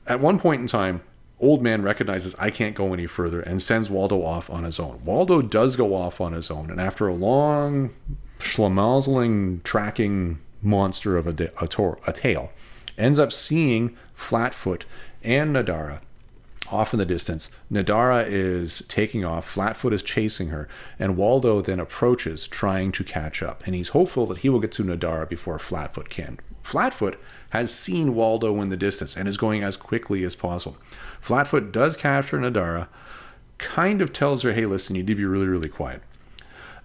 at one point in time, old man recognizes I can't go any further and sends Waldo off on his own. Waldo does go off on his own, and after a long, schlemazeling, tracking monster of a tale, ends up seeing Flatfoot and Nadara off in the distance. Nadara is taking off, Flatfoot is chasing her, and Waldo then approaches, trying to catch up. And he's hopeful that he will get to Nadara before Flatfoot can. Flatfoot has seen Waldo in the distance and is going as quickly as possible. Flatfoot does capture Nadara, kind of tells her, hey, listen, you need to be really, really quiet.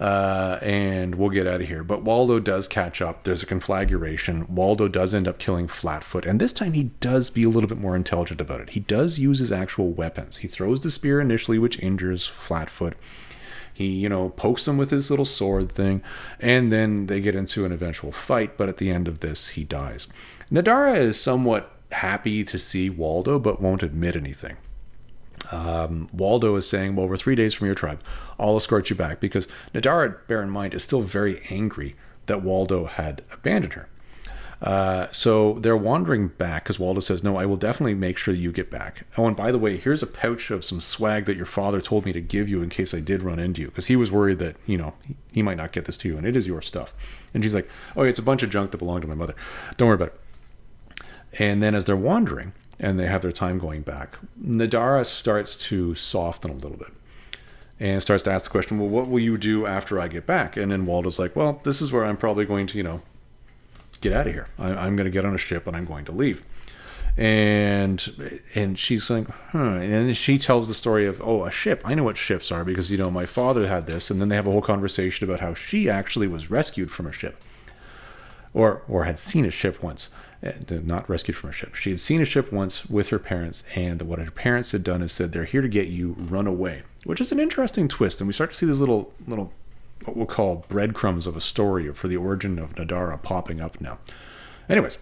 And we'll get out of here. But Waldo does catch up. There's a conflagration. Waldo does end up killing Flatfoot. And this time he does be a little bit more intelligent about it. He does use his actual weapons. He throws the spear initially, which injures Flatfoot. He, pokes him with his little sword thing. And then they get into an eventual fight. But at the end of this, he dies. Nadara is somewhat happy to see Waldo, but won't admit anything. Waldo is saying, well, we're 3 days from your tribe. I'll escort you back, because Nadara, bear in mind, is still very angry that Waldo had abandoned her. So they're wandering back because Waldo says, no, I will definitely make sure you get back. Oh, and by the way, here's a pouch of some swag that your father told me to give you in case I did run into you, because he was worried that, he might not get this to you, and it is your stuff. And she's like, oh, it's a bunch of junk that belonged to my mother. Don't worry about it. And then as they're wandering and they have their time going back, Nadara starts to soften a little bit and starts to ask the question, well, what will you do after I get back? And then Waldo's like, well, this is where I'm probably going to, get out of here. I'm going to get on a ship and I'm going to leave. And she's like, And then she tells the story of, a ship. I know what ships are because, my father had this. And then they have a whole conversation about how she actually was rescued from a ship or had seen a ship once. Not rescued from a ship. She had seen a ship once with her parents, and what her parents had done is said, they're here to get you, run away, which is an interesting twist. And we start to see these little what we'll call breadcrumbs of a story for the origin of Nadara popping up now. Anyways,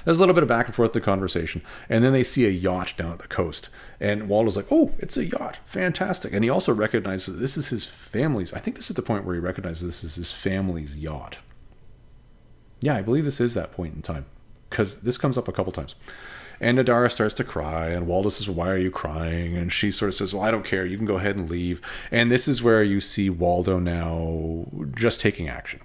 There's a little bit of back and forth the conversation, and then they see a yacht down at the coast, and Waldo's like, oh, it's a yacht, fantastic. And he also recognizes that this is his family's, I think this is the point where he recognizes this is his family's yacht. Yeah, I believe this is that point in time, because this comes up a couple times. And Nadara starts to cry, and Waldo says, why are you crying? And she sort of says, well, I don't care, you can go ahead and leave. And this is where you see Waldo now just taking action.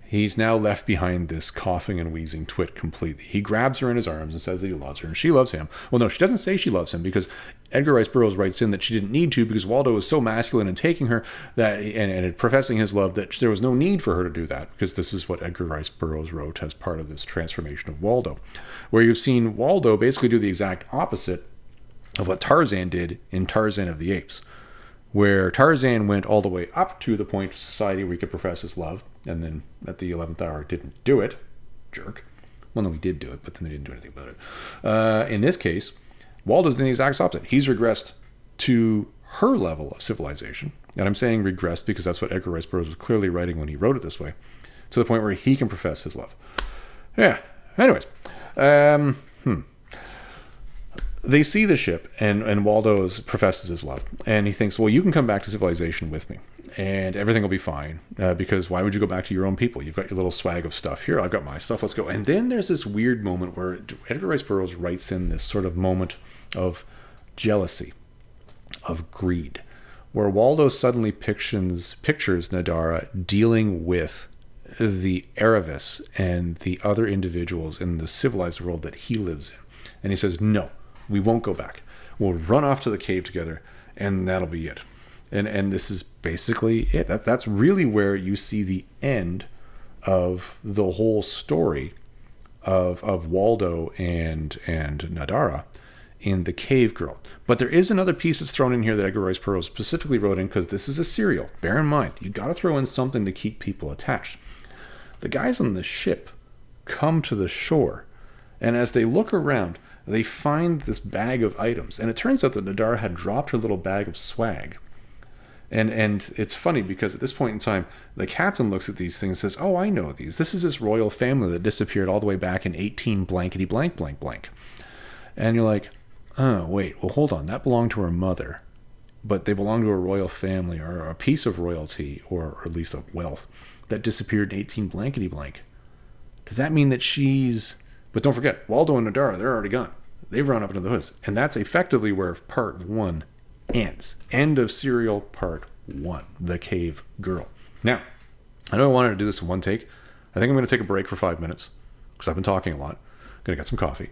He's now left behind this coughing and wheezing twit completely. He grabs her in his arms and says that he loves her, and she loves him. Well, no, she doesn't say she loves him, because Edgar Rice Burroughs writes in that she didn't need to, because Waldo was so masculine in taking her that and professing his love that there was no need for her to do that, because this is what Edgar Rice Burroughs wrote as part of this transformation of Waldo, where you've seen Waldo basically do the exact opposite of what Tarzan did in Tarzan of the Apes, where Tarzan went all the way up to the point of society where he could profess his love, and then at the 11th hour didn't do it. Jerk. Well, no, he did do it, but then they didn't do anything about it. In this case, Waldo's doing the exact opposite. He's regressed to her level of civilization, and I'm saying regressed because that's what Edgar Rice Burroughs was clearly writing when he wrote it this way, to the point where he can profess his love. Yeah, anyways. They see the ship, and Waldo professes his love, and he thinks, well, you can come back to civilization with me, and everything will be fine, because why would you go back to your own people? You've got your little swag of stuff. Here, I've got my stuff, let's go. And then there's this weird moment where Edgar Rice Burroughs writes in this sort of moment of jealousy, of greed, where Waldo suddenly pictures Nadara dealing with the Aravis and the other individuals in the civilized world that he lives in. And he says, no, we won't go back. We'll run off to the cave together, and that'll be it. And this is basically it. That's really where you see the end of the whole story of Waldo and Nadara in The Cave Girl. But there is another piece that's thrown in here that Edgar Rice Burroughs specifically wrote in, because this is a serial. Bear in mind, you got to throw in something to keep people attached. The guys on the ship come to the shore, and as they look around, they find this bag of items, and it turns out that Nadara had dropped her little bag of swag. And it's funny, because at this point in time, the captain looks at these things and says, oh, I know these. This is this royal family that disappeared all the way back in 18 blankety blank blank blank. And you're like, oh, wait, well, hold on. That belonged to her mother, but they belong to a royal family, or a piece of royalty, or at least of wealth, that disappeared in 18 blankety blank. Does that mean that she's... But don't forget, Waldo and Nadara, they're already gone. They've run up into the hoods. And that's effectively where part 1 ends. End of serial part 1, The Cave Girl. Now, I know I wanted to do this in one take. I think I'm going to take a break for 5 minutes, because I've been talking a lot. I'm going to get some coffee.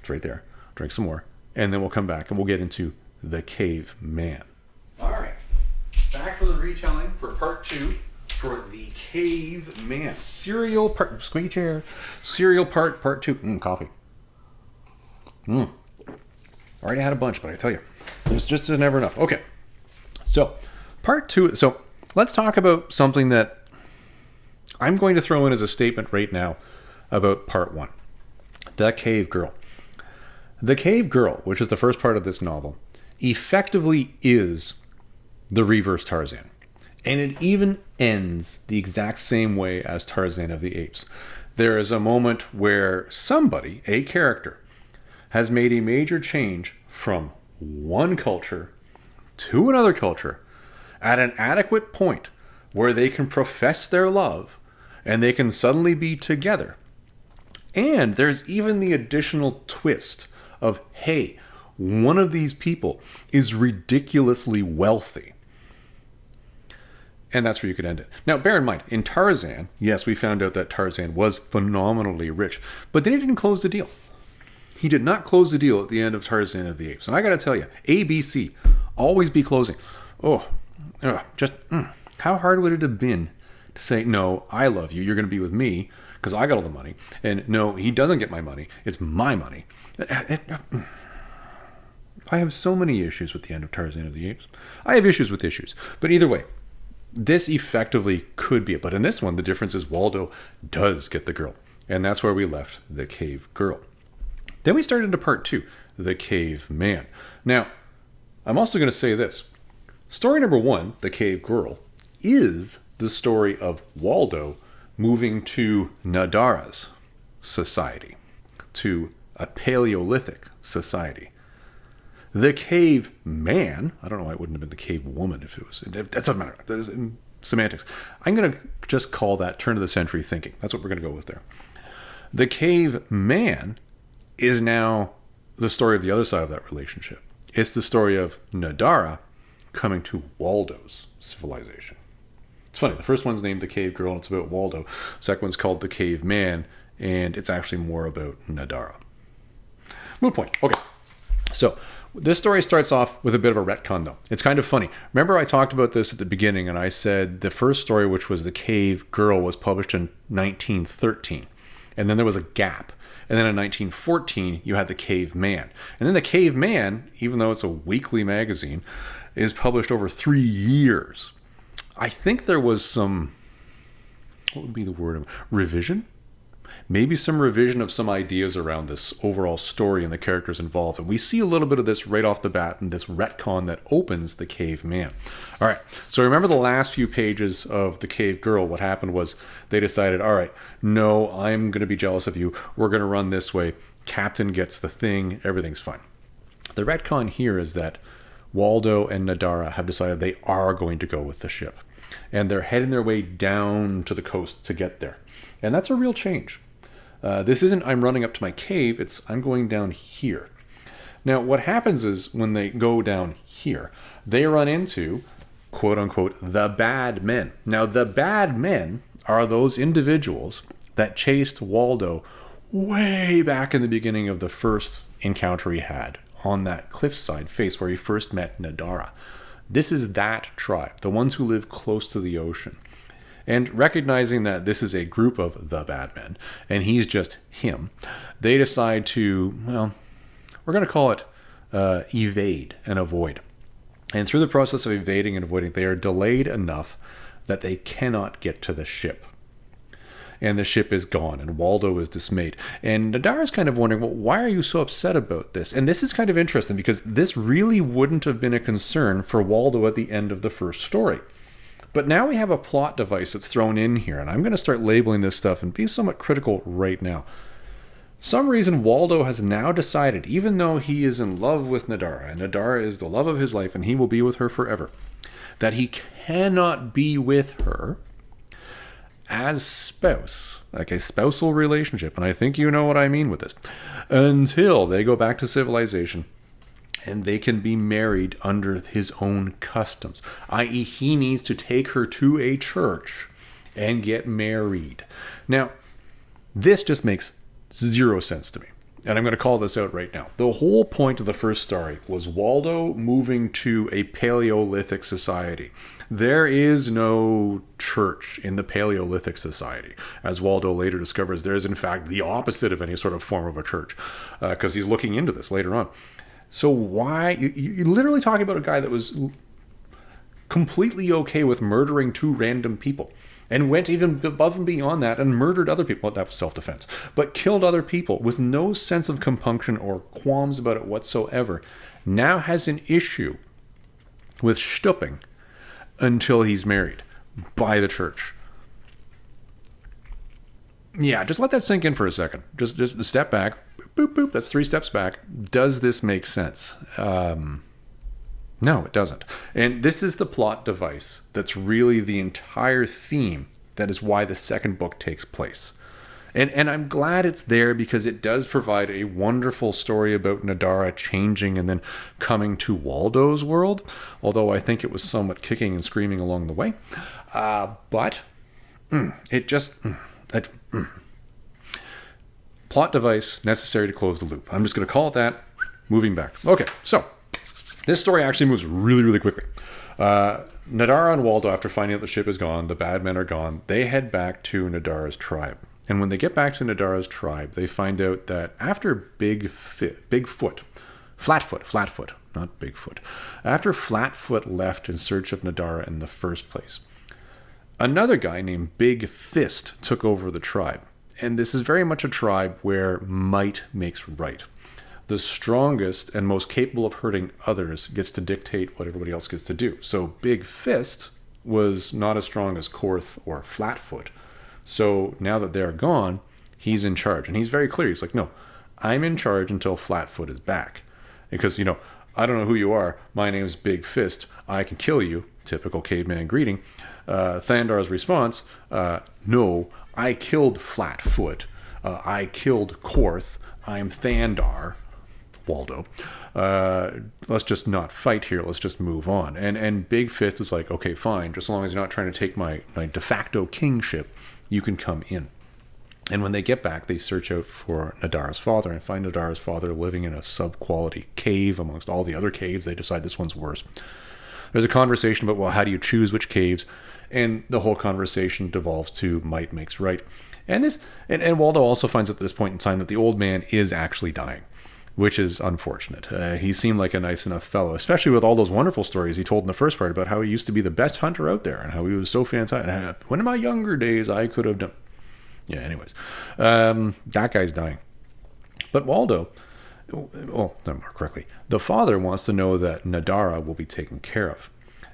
It's right there. Drink some more. And then we'll come back and we'll get into The Cave Man. All right. Back for the retelling for part 2. For The Cave Man. Serial part... Squeaky chair. Serial part 2. Coffee. Already had a bunch, but I tell you, there's just never enough. Okay. So, part 2. So, let's talk about something that I'm going to throw in as a statement right now about part 1. The Cave Girl. The Cave Girl, which is the first part of this novel, effectively is the reverse Tarzan. And it even ends the exact same way as Tarzan of the Apes. There is a moment where somebody, a character, has made a major change from one culture to another culture at an adequate point where they can profess their love and they can suddenly be together. And there's even the additional twist of, hey, one of these people is ridiculously wealthy. And that's where you could end it. Now, bear in mind, in Tarzan, yes, we found out that Tarzan was phenomenally rich, but then he didn't close the deal. He did not close the deal at the end of Tarzan of the Apes. And I got to tell you, ABC, always be closing. How hard would it have been to say, no, I love you, you're going to be with me, because I got all the money. And no, he doesn't get my money, it's my money. I have so many issues with the end of Tarzan of the Apes. I have issues with issues. But either way, this effectively could be it. But in this one, the difference is Waldo does get the girl. And that's where we left The Cave Girl. Then we started into part 2, The Cave Man. Now, I'm also going to say this. Story number 1, The Cave Girl, is the story of Waldo moving to Nadara's society. to a Paleolithic society. The cave man, I don't know why it wouldn't have been the cave woman if it was, that doesn't matter. Semantics. I'm going to just call that turn of the century thinking. That's what we're going to go with there. The cave man is now the story of the other side of that relationship. It's the story of Nadara coming to Waldo's civilization. It's funny. The first one's named The Cave Girl, and it's about Waldo. The second one's called The Cave Man, and it's actually more about Nadara. Moot point. Okay. So this story starts off with a bit of a retcon, though. It's kind of funny. Remember I talked about this at the beginning, and I said the first story, which was The Cave Girl, was published in 1913. And then there was a gap. And then in 1914, you had The Cave Man. And then The Cave Man, even though it's a weekly magazine, is published over 3 years. I think there was some, what would be the word? Revision? Maybe some revision of some ideas around this overall story and the characters involved. And we see a little bit of this right off the bat in this retcon that opens The Cave Man. All right, so remember the last few pages of The Cave Girl. What happened was they decided, all right, no, I'm going to be jealous of you. We're going to run this way. Captain gets the thing. Everything's fine. The retcon here is that Waldo and Nadara have decided they are going to go with the ship. And they're heading their way down to the coast to get there. And that's a real change. This isn't I'm running up to my cave, it's I'm going down here. Now, what happens is when they go down here, they run into, quote unquote, the bad men. Now, the bad men are those individuals that chased Waldo way back in the beginning of the first encounter he had on that cliffside face where he first met Nadara. This is that tribe, the ones who live close to the ocean. And recognizing that this is a group of the bad men, and he's just him, they decide to, well, we're going to call it evade and avoid. And through the process of evading and avoiding, they are delayed enough that they cannot get to the ship. And the ship is gone, and Waldo is dismayed. And Nadara's kind of wondering, well, why are you so upset about this? And this is kind of interesting, because this really wouldn't have been a concern for Waldo at the end of the first story. But now we have a plot device that's thrown in here, and I'm going to start labeling this stuff and be somewhat critical right now. Some reason Waldo has now decided, even though he is in love with Nadara, and Nadara is the love of his life, and he will be with her forever, that he cannot be with her as spouse, like a spousal relationship, and I think you know what I mean with this, until they go back to civilization and they can be married under his own customs, i.e. he needs to take her to a church and get married. Now, this just makes zero sense to me, and I'm going to call this out right now. The whole point of the first story was Waldo moving to a Paleolithic society. There is no church in the Paleolithic society. As Waldo later discovers, there is in fact the opposite of any sort of form of a church, because he's looking into this later on. So why, you're literally talking about a guy that was completely okay with murdering 2 random people, and went even above and beyond that and murdered other people. Well, that was self-defense, but killed other people with no sense of compunction or qualms about it whatsoever. Now has an issue with stooping until he's married by the church. Yeah, just let that sink in for a second. Just a step back. Boop, boop. That's 3 steps back. Does this make sense? No, it doesn't. And this is the plot device that's really the entire theme. That is why the second book takes place. And I'm glad it's there, because it does provide a wonderful story about Nadara changing and then coming to Waldo's world, although I think it was somewhat kicking and screaming along the way. But it just... Plot device necessary to close the loop. I'm just going to call it that. Moving back. Okay, so this story actually moves really, really quickly. Nadara and Waldo, after finding out the ship is gone, the bad men are gone, they head back to Nadara's tribe. And when they get back to Nadara's tribe, they find out that after Flatfoot, not Bigfoot, after Flatfoot left in search of Nadara in the first place, another guy named Big Fist took over the tribe. And this is very much a tribe where might makes right. The strongest and most capable of hurting others gets to dictate what everybody else gets to do. So Big Fist was not as strong as Korth or Flatfoot. So now that they're gone, he's in charge. And he's very clear. He's like, no, I'm in charge until Flatfoot is back. Because, I don't know who you are. My name's Big Fist. I can kill you. Typical caveman greeting. Thandar's response, no, I killed Flatfoot. I killed Korth. I'm Thandar. Waldo. Let's just not fight here. Let's just move on. And Big Fist is like, okay, fine. Just as long as you're not trying to take my de facto kingship, you can come in. And when they get back, they search out for Nadara's father and find Nadara's father living in a sub-quality cave amongst all the other caves. They decide this one's worse. There's a conversation about, well, how do you choose which caves? And the whole conversation devolves to might makes right. And Waldo also finds at this point in time that the old man is actually dying, which is unfortunate. He seemed like a nice enough fellow, especially with all those wonderful stories he told in the first part about how he used to be the best hunter out there and how he was so fantastic. And when in my younger days, I could have done... Yeah, anyways. That guy's dying. But Waldo... Oh, no, more correctly. The father wants to know that Nadara will be taken care of.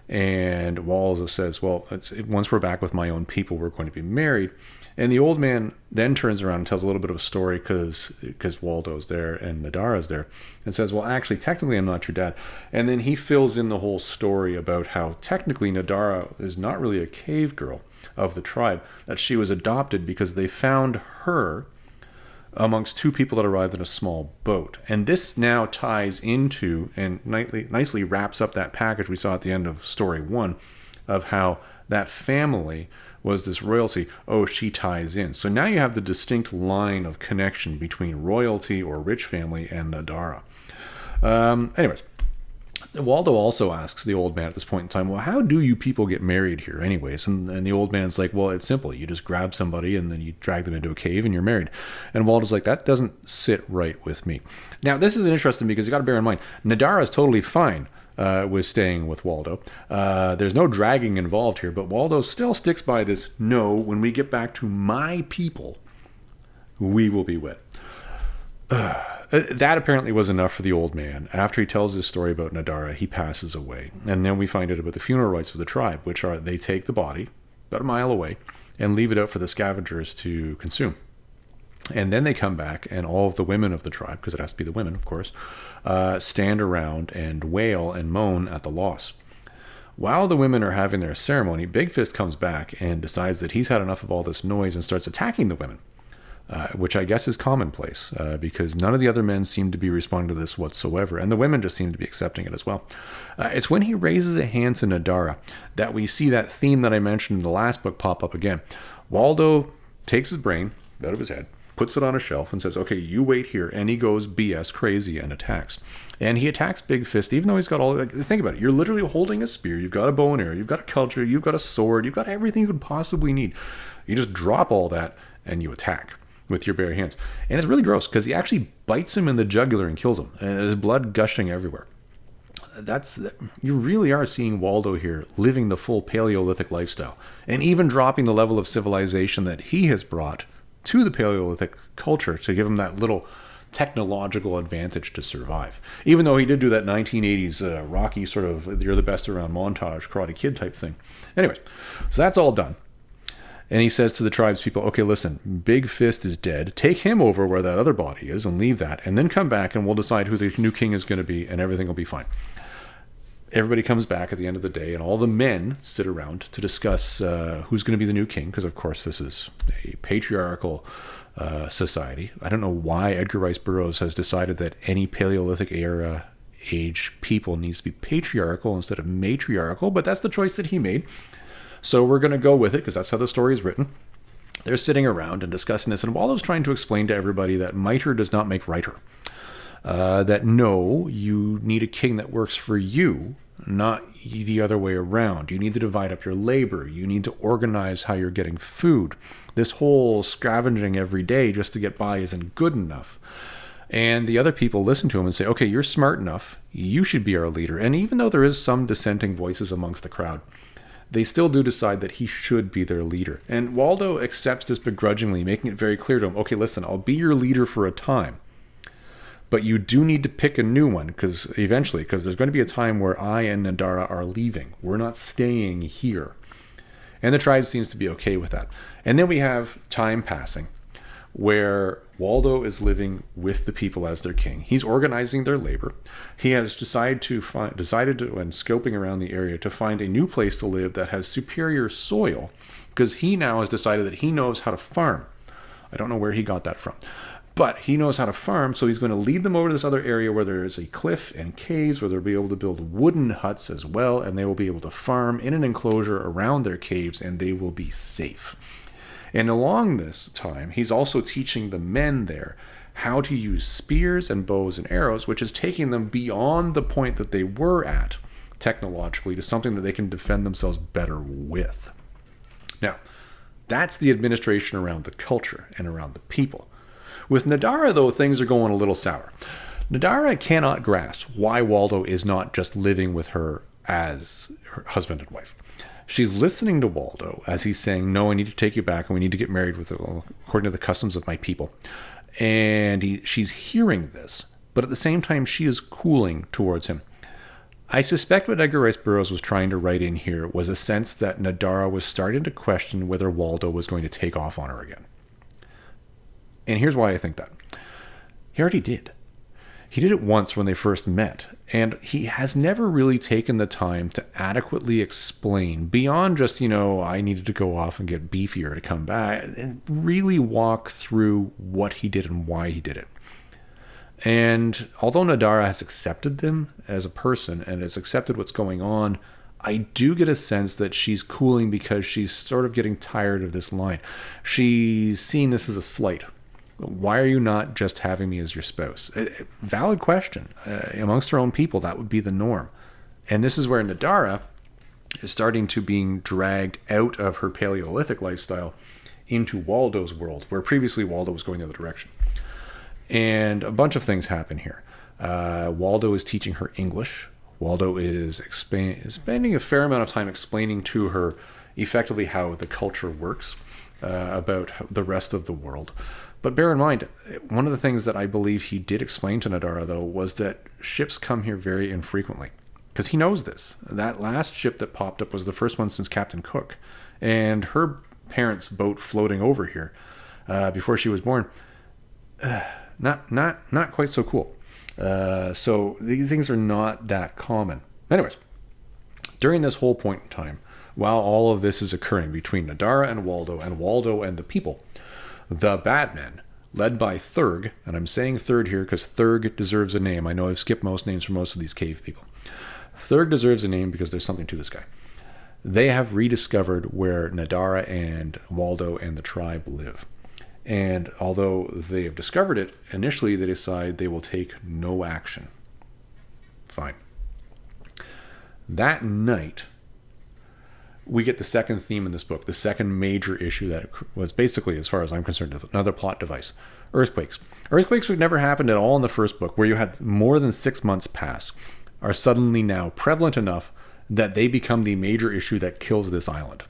And Waldo says, well, once we're back with my own people, we're going to be married. And the old man then turns around and tells a little bit of a story because Waldo's there and Nadara's there, and says, well, actually, technically, I'm not your dad. And then he fills in the whole story about how technically Nadara is not really a cave girl of the tribe, that she was adopted because they found her amongst two people that arrived in a small boat. And this now ties into and nicely wraps up that package we saw at the end of story 1 of how that family was this royalty. Oh, she ties in. So now you have the distinct line of connection between royalty or rich family and Nadara. Anyways, Waldo also asks the old man at this point in time, well, how do you people get married here anyways? And the old man's like, well, it's simple. You just grab somebody and then you drag them into a cave and you're married. And Waldo's like, that doesn't sit right with me. Now, this is interesting because you got to bear in mind, Nadara is totally fine with staying with Waldo. There's no dragging involved here, but Waldo still sticks by this, no, when we get back to my people, we will be wed. That apparently was enough for the old man. After he tells his story about Nadara, he passes away. And then we find out about the funeral rites of the tribe, which are they take the body about a mile away and leave it out for the scavengers to consume. And then they come back, and all of the women of the tribe, because it has to be the women, of course, stand around and wail and moan at the loss. While the women are having their ceremony, Big Fist comes back and decides that he's had enough of all this noise and starts attacking the women. Which I guess is commonplace because none of the other men seem to be responding to this whatsoever, and the women just seem to be accepting it as well. It's when he raises a hand to Nadara that we see that theme that I mentioned in the last book pop up again. Waldo takes his brain out of his head, puts it on a shelf, and says, okay, you wait here, and he goes BS crazy and attacks. And he attacks Big Fist, even though he's got all... think about it. You're literally holding a spear, you've got a bow and arrow, you've got a cudgel, you've got a sword, you've got everything you could possibly need. You just drop all that, and you attack with your bare hands. And it's really gross because he actually bites him in the jugular and kills him. And there's blood gushing everywhere. You really are seeing Waldo here living the full Paleolithic lifestyle and even dropping the level of civilization that he has brought to the Paleolithic culture to give him that little technological advantage to survive. Even though he did do that 1980s Rocky sort of you're the best around montage, Karate Kid type thing. Anyways, so that's all done. And he says to the tribe's people, okay, listen, Big Fist is dead. Take him over where that other body is and leave that. And then come back and we'll decide who the new king is going to be and everything will be fine. Everybody comes back at the end of the day and all the men sit around to discuss who's going to be the new king. Because, of course, this is a patriarchal society. I don't know why Edgar Rice Burroughs has decided that any Paleolithic era age people needs to be patriarchal instead of matriarchal. But that's the choice that he made. So we're going to go with it because that's how the story is written. They're sitting around and discussing this, and Waldo's trying to explain to everybody that mitre does not make righter. That no, you need a king that works for you, not the other way around. You need to divide up your labor. You need to organize how you're getting food. This whole scavenging every day just to get by isn't good enough. And the other people listen to him and say, okay, you're smart enough. You should be our leader. And even though there is some dissenting voices amongst the crowd, they still do decide that he should be their leader. And Waldo accepts this begrudgingly, making it very clear to him, okay, listen, I'll be your leader for a time, but you do need to pick a new one because there's going to be a time where I and Nadara are leaving. We're not staying here. And the tribe seems to be okay with that. And then we have time passing where Waldo is living with the people as their king. He's organizing their labor. He has decided to, and scoping around the area, to find a new place to live that has superior soil, because he now has decided that he knows how to farm. I don't know where he got that from, but he knows how to farm, so he's going to lead them over to this other area where there is a cliff and caves where they'll be able to build wooden huts as well, and they will be able to farm in an enclosure around their caves, and they will be safe. And along this time, he's also teaching the men there how to use spears and bows and arrows, which is taking them beyond the point that they were at technologically to something that they can defend themselves better with. Now, that's the administration around the culture and around the people. With Nadara, though, things are going a little sour. Nadara cannot grasp why Waldo is not just living with her as her husband and wife. She's listening to Waldo as he's saying, no, I need to take you back and we need to get married according to the customs of my people. And she's hearing this, but at the same time, she is cooling towards him. I suspect what Edgar Rice Burroughs was trying to write in here was a sense that Nadara was starting to question whether Waldo was going to take off on her again. And here's why I think that. He already did. He did it once when they first met, and he has never really taken the time to adequately explain, beyond just, I needed to go off and get beefier to come back, and really walk through what he did and why he did it. And although Nadara has accepted them as a person and has accepted what's going on, I do get a sense that she's cooling because she's sort of getting tired of this line. She's seeing this as a slight. Why are you not just having me as your spouse? Valid question. Amongst her own people, that would be the norm. And this is where Nadara is starting to being dragged out of her Paleolithic lifestyle into Waldo's world, where previously Waldo was going the other direction. And a bunch of things happen here. Waldo is teaching her English. Waldo is spending a fair amount of time explaining to her effectively how the culture works, about the rest of the world. But bear in mind, one of the things that I believe he did explain to Nadara, though, was that ships come here very infrequently. Because he knows this. That last ship that popped up was the first one since Captain Cook. And her parents' boat floating over here before she was born, not quite so cool. So these things are not that common. Anyways, during this whole point in time, while all of this is occurring between Nadara and Waldo and the people, the bad men, led by Thurg, and I'm saying Third here because Thurg deserves a name. I know I've skipped most names for most of these cave people. Thurg deserves a name because there's something to this guy. They have rediscovered where Nadara and Waldo and the tribe live. And although they have discovered it, initially they decide they will take no action. Fine. That night, we get the second theme in this book, the second major issue that was basically, as far as I'm concerned, another plot device. Earthquakes. Earthquakes, which never happened at all in the first book, where you had more than 6 months pass, are suddenly now prevalent enough that they become the major issue that kills this island.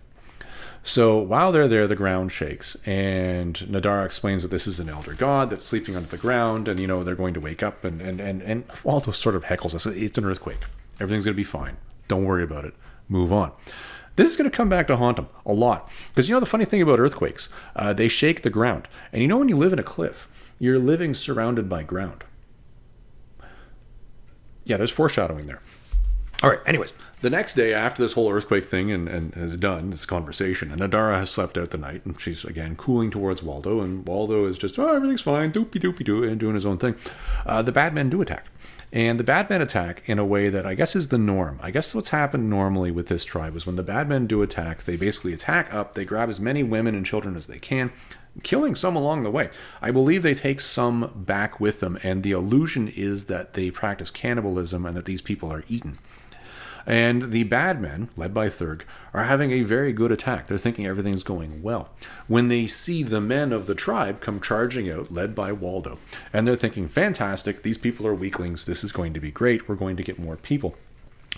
So while they're there, the ground shakes, and Nadara explains that this is an elder god that's sleeping under the ground, and, they're going to wake up, and Waldo sort of heckles us. It's an earthquake. Everything's going to be fine. Don't worry about it. Move on. This is going to come back to haunt them a lot. Because the funny thing about earthquakes, they shake the ground. And when you live in a cliff, you're living surrounded by ground. Yeah, there's foreshadowing there. All right, anyways, the next day after this whole earthquake thing and is done, this conversation, and Nadara has slept out the night, and she's, again, cooling towards Waldo, and Waldo is just, everything's fine, doopy-doopy-doo, and doing his own thing. The bad men do attack. And the bad men attack in a way that I guess is the norm. I guess what's happened normally with this tribe is when the bad men do attack, they basically attack up, they grab as many women and children as they can, killing some along the way. I believe they take some back with them, and the illusion is that they practice cannibalism and that these people are eaten. And the bad men, led by Thurg, are having a very good attack. They're thinking everything's going well. When they see the men of the tribe come charging out, led by Waldo, and they're thinking, fantastic, these people are weaklings, this is going to be great, we're going to get more people.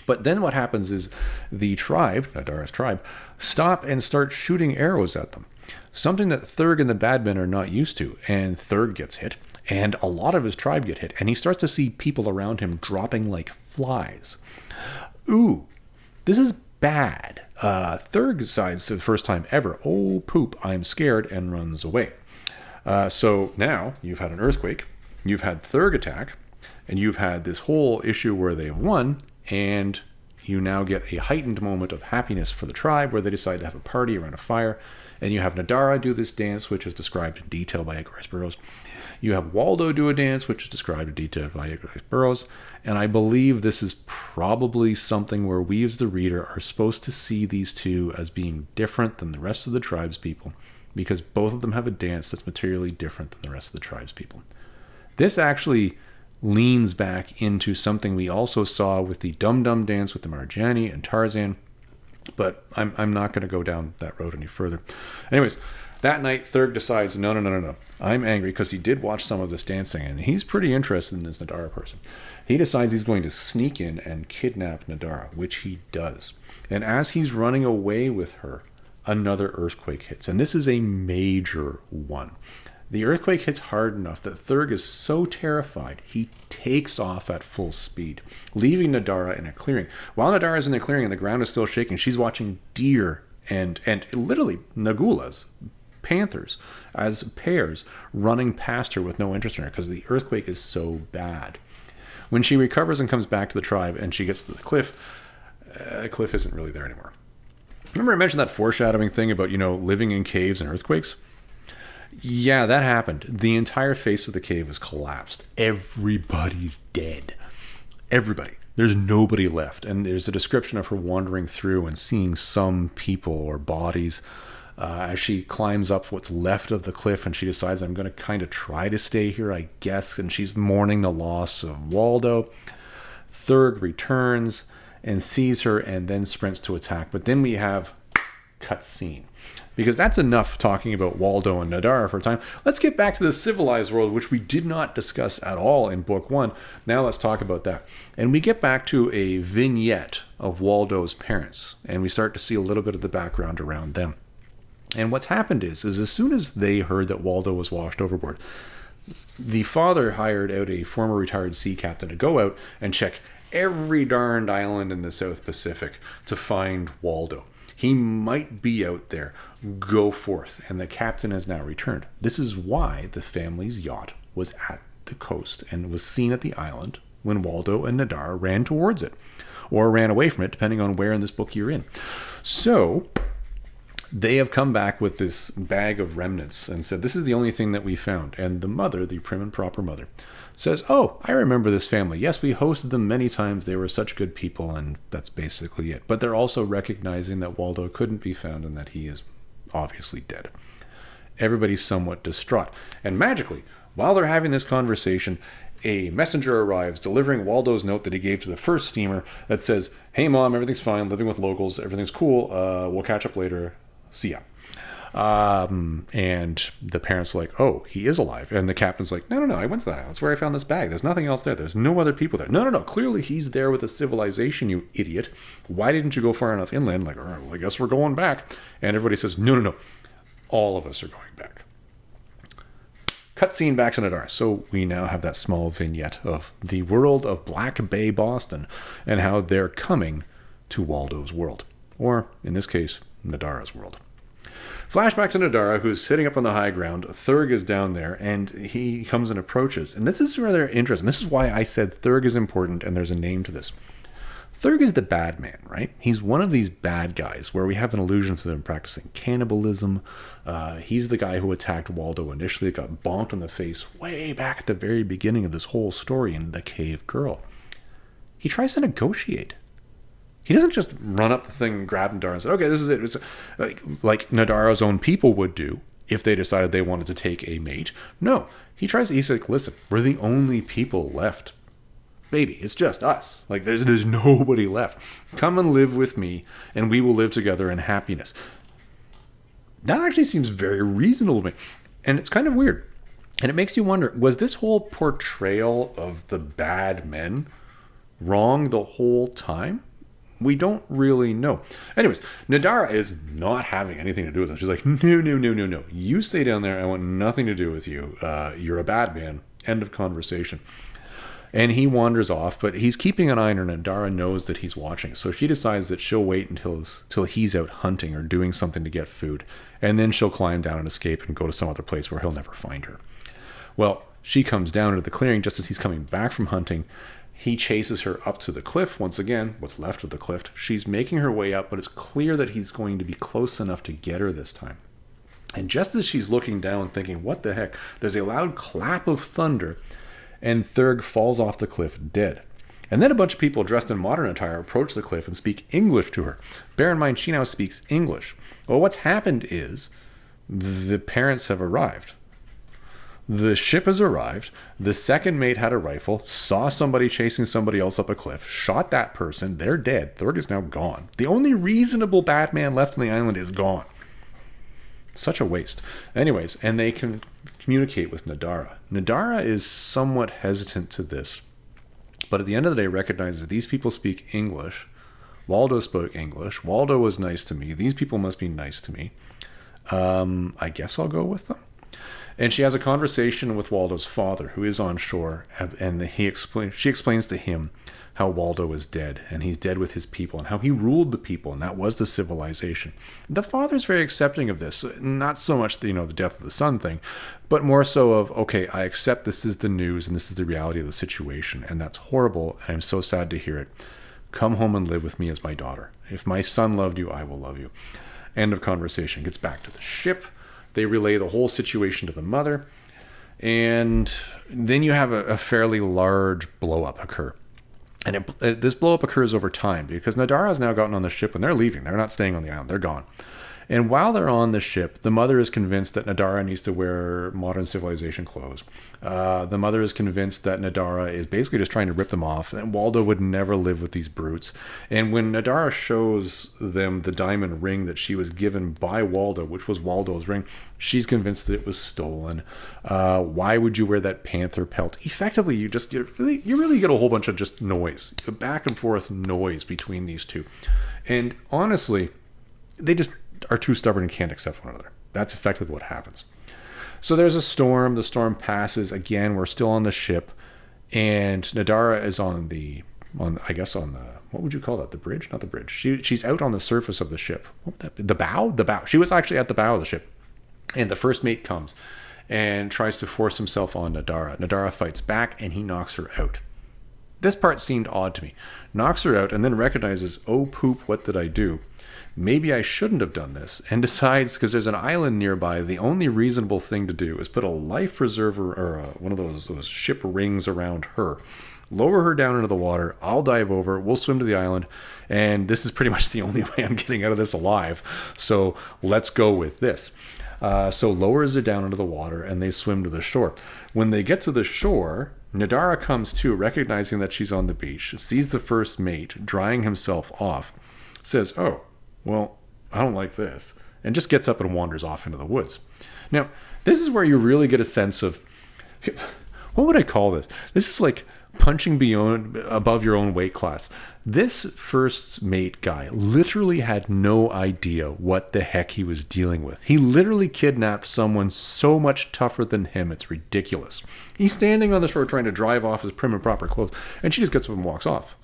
But then what happens is the tribe, Nadara's tribe, stop and start shooting arrows at them. Something that Thurg and the bad men are not used to, and Thurg gets hit, and a lot of his tribe get hit, and he starts to see people around him dropping like flies. Ooh, this is bad. Thurg decides for the first time ever, oh poop, I'm scared, and runs away. So now you've had an earthquake, you've had Thurg attack, and you've had this whole issue where they've won, and you now get a heightened moment of happiness for the tribe where they decide to have a party around a fire. And you have Nadara do this dance, which is described in detail by Edgar Burroughs. You have Waldo do a dance, which is described in detail by Edgar Burroughs. And I believe this is probably something where we as the reader are supposed to see these two as being different than the rest of the tribe's people, because both of them have a dance that's materially different than the rest of the tribe's people. This actually leans back into something we also saw with the Dum Dum dance with the Marjani and Tarzan, but I'm not going to go down that road any further. Anyways, that night Thurg decides, no. I'm angry because he did watch some of this dancing, and he's pretty interested in this Nadara person. He decides he's going to sneak in and kidnap Nadara, which he does. And as he's running away with her, another earthquake hits, and this is a major one. The earthquake hits hard enough that Thurg is so terrified, he takes off at full speed, leaving Nadara in a clearing. While Nadara is in the clearing and the ground is still shaking, she's watching deer and literally nagulas, panthers, as pairs running past her with no interest in her because the earthquake is so bad. When she recovers and comes back to the tribe and she gets to the cliff isn't really there anymore. Remember I mentioned that foreshadowing thing about, living in caves and earthquakes? Yeah, that happened. The entire face of the cave has collapsed. Everybody's dead. Everybody. There's nobody left. And there's a description of her wandering through and seeing some people or bodies as she climbs up what's left of the cliff, and she decides, I'm going to kind of try to stay here, I guess. And she's mourning the loss of Waldo. Thurg returns and sees her and then sprints to attack. But then we have cutscene. Because that's enough talking about Waldo and Nadara for a time. Let's get back to the civilized world, which we did not discuss at all in book 1. Now let's talk about that. And we get back to a vignette of Waldo's parents, and we start to see a little bit of the background around them. And what's happened is as soon as they heard that Waldo was washed overboard, the father hired out a former retired sea captain to go out and check every darned island in the South Pacific to find Waldo. He might be out there. Go forth. And the captain has now returned. This is why the family's yacht was at the coast and was seen at the island when Waldo and Nadara ran towards it, or ran away from it, depending on where in this book you're in. So they have come back with this bag of remnants and said, this is the only thing that we found. And the mother, the prim and proper mother, says, oh, I remember this family. Yes, we hosted them many times. They were such good people, and that's basically it. But they're also recognizing that Waldo couldn't be found and that he is obviously dead. Everybody's somewhat distraught. And magically, while they're having this conversation, a messenger arrives delivering Waldo's note that he gave to the first steamer that says, hey, Mom, everything's fine, living with locals, everything's cool, we'll catch up later, see ya. And the parents are like, oh, he is alive. And the captain's like, no, I went to that island. That's where I found this bag. There's nothing else there. There's no other people there. No. Clearly he's there with a civilization, you idiot. Why didn't you go far enough inland? Like, all right, well, I guess we're going back. And everybody says, no. All of us are going back. Cutscene back to Nadara. So we now have that small vignette of the world of Black Bay, Boston, and how they're coming to Waldo's world. Or, in this case, Nadara's world. Flashback to Nadara, who's sitting up on the high ground. Thurg is down there, and he comes and approaches. And this is rather interesting. This is why I said Thurg is important, and there's a name to this. Thurg is the bad man, right? He's one of these bad guys where we have an allusion to them practicing cannibalism. He's the guy who attacked Waldo initially, got bonked on the face way back at the very beginning of this whole story in The Cave Girl. He tries to negotiate. He doesn't just run up the thing and grab Nadara and say, okay, this is it. It's like Nadara's own people would do if they decided they wanted to take a mate. No, he's like, listen, we're the only people left. Baby, it's just us. Like, there's nobody left. Come and live with me, and we will live together in happiness. That actually seems very reasonable to me. And it's kind of weird. And it makes you wonder, was this whole portrayal of the bad men wrong the whole time? We don't really know. Anyways, Nadara is not having anything to do with it. She's like, no. You stay down there. I want nothing to do with you. You're a bad man. End of conversation. And he wanders off, but he's keeping an eye on her, and Nadara knows that he's watching. So she decides that she'll wait until he's out hunting or doing something to get food. And then she'll climb down and escape and go to some other place where he'll never find her. Well, she comes down into the clearing just as he's coming back from hunting. He chases her up to the cliff. Once again, what's left of the cliff. She's making her way up, but it's clear that he's going to be close enough to get her this time. And just as she's looking down thinking, what the heck, there's a loud clap of thunder, and Thurg falls off the cliff dead. And then a bunch of people dressed in modern attire approach the cliff and speak English to her. Bear in mind, she now speaks English. Well, what's happened is the parents have arrived. The ship has arrived. The second mate had a rifle, saw somebody chasing somebody else up a cliff, shot that person. They're dead. Thurg is now gone. The only reasonable Batman left on the island is gone. Such a waste. Anyways, and they can communicate with Nadara. Nadara is somewhat hesitant to this, but at the end of the day recognizes these people speak English. Waldo spoke English. Waldo was nice to me. These people must be nice to me. I guess I'll go with them. And she has a conversation with Waldo's father, who is on shore, and she explains to him how Waldo is dead, and he's dead with his people, and how he ruled the people, and that was the civilization. The father's very accepting of this, not so much the death of the son thing, but more so of, okay, I accept this is the news, and this is the reality of the situation, and that's horrible, and I'm so sad to hear it. Come home and live with me as my daughter. If my son loved you, I will love you. End of conversation. Gets back to the ship. They relay the whole situation to the mother, and then you have a fairly large blow-up occur. And this blow-up occurs over time because Nadara has now gotten on the ship and they're leaving. They're not staying on the island. They're gone. And while they're on the ship, the mother is convinced that Nadara needs to wear modern civilization clothes. The mother is convinced that Nadara is basically just trying to rip them off, and Waldo would never live with these brutes. And when Nadara shows them the diamond ring that she was given by Waldo, which was Waldo's ring, she's convinced that it was stolen. Why would you wear that panther pelt? Effectively, you really get a whole bunch of just noise, back and forth noise between these two. And honestly, they just are too stubborn and can't accept one another. That's effectively what happens. So there's a storm. The storm passes. Again, we're still on the ship, and Nadara is on the what would you call that? The bridge? Not the bridge. She's out on the surface of the ship. What would that be? The bow? The bow. She was actually at the bow of the ship, and the first mate comes and tries to force himself on Nadara. Nadara fights back, and he knocks her out. This part seemed odd to me. Knocks her out, and then recognizes, oh poop, what did I do? Maybe I shouldn't have done this, and decides, because there's an island nearby, the only reasonable thing to do is put a life preserver or one of those ship rings around her. Lower her down into the water. I'll dive over. We'll swim to the island, and this is pretty much the only way I'm getting out of this alive. So let's go with this. So lowers her down into the water, and they swim to the shore. When they get to the shore, Nadara comes to, recognizing that she's on the beach, sees the first mate drying himself off, says, oh, well, I don't like this, and just gets up and wanders off into the woods. Now, this is where you really get a sense of, what would I call this? This is like punching above your own weight class. This first mate guy literally had no idea what the heck he was dealing with. He literally kidnapped someone so much tougher than him, it's ridiculous. He's standing on the shore trying to drive off his prim and proper clothes, and she just gets up and walks off.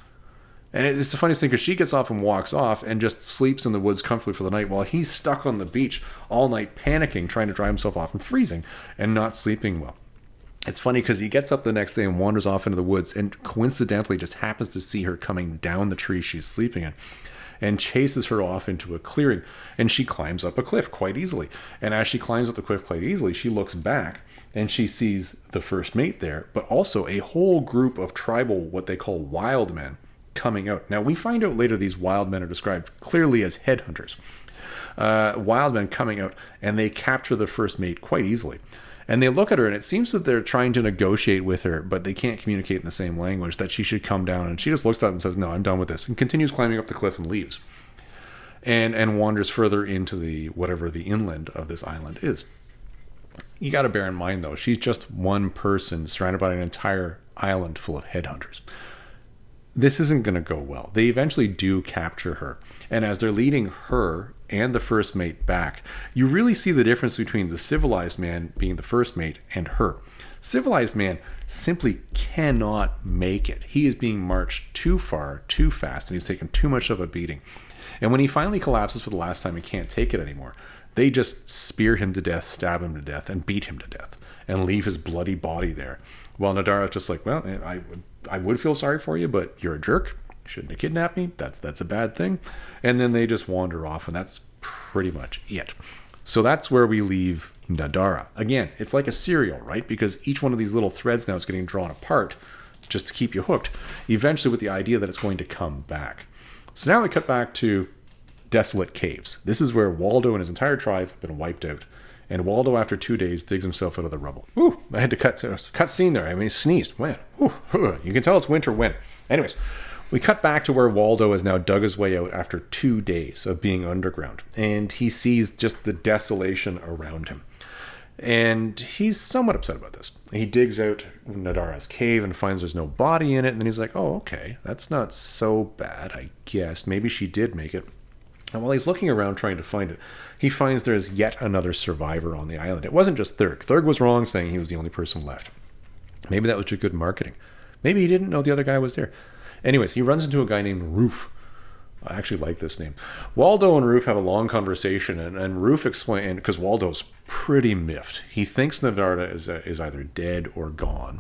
And it's the funniest thing because she gets off and walks off and just sleeps in the woods comfortably for the night while he's stuck on the beach all night panicking, trying to dry himself off and freezing and not sleeping well. It's funny because he gets up the next day and wanders off into the woods and coincidentally just happens to see her coming down the tree she's sleeping in and chases her off into a clearing, and she climbs up a cliff quite easily. And as she climbs up the cliff quite easily, she looks back and she sees the first mate there, but also a whole group of tribal, what they call wild men, coming out. Now, we find out later these wild men are described clearly as headhunters. Wild men coming out, and they capture the first mate quite easily. And they look at her, and it seems that they're trying to negotiate with her, but they can't communicate in the same language, that she should come down. And she just looks at them and says, no, I'm done with this, and continues climbing up the cliff and leaves. And wanders further into the whatever the inland of this island is. You got to bear in mind, though, she's just one person surrounded by an entire island full of headhunters. This isn't going to go well. They eventually do capture her. And as they're leading her and the first mate back, you really see the difference between the civilized man being the first mate and her. Civilized man simply cannot make it. He is being marched too far, too fast, and he's taken too much of a beating. And when he finally collapses for the last time and can't take it anymore, they just spear him to death, stab him to death, and beat him to death, and leave his bloody body there. While Nadara's just like, well, I would feel sorry for you, but you're a jerk. You shouldn't have kidnapped me. That's a bad thing. And then they just wander off, and that's pretty much it. So that's where we leave Nadara. Again, it's like a serial, right? Because each one of these little threads now is getting drawn apart just to keep you hooked, eventually with the idea that it's going to come back. So now we cut back to Desolate Caves. This is where Waldo and his entire tribe have been wiped out. And Waldo, after 2 days, digs himself out of the rubble. Ooh, I had to cut scene there. I mean, he sneezed. Man, you can tell it's winter when. Anyways, we cut back to where Waldo has now dug his way out after 2 days of being underground. And he sees just the desolation around him. And he's somewhat upset about this. He digs out Nadara's cave and finds there's no body in it. And then he's like, oh, okay, that's not so bad, I guess. Maybe she did make it. And while he's looking around trying to find it, he finds there's yet another survivor on the island. It wasn't just Thurg. Thurg was wrong saying he was the only person left. Maybe that was just good marketing. Maybe he didn't know the other guy was there. Anyways, he runs into a guy named Roof. I actually like this name. Waldo and Roof have a long conversation, and Roof explains, because Waldo's pretty miffed. He thinks Nadara is either dead or gone,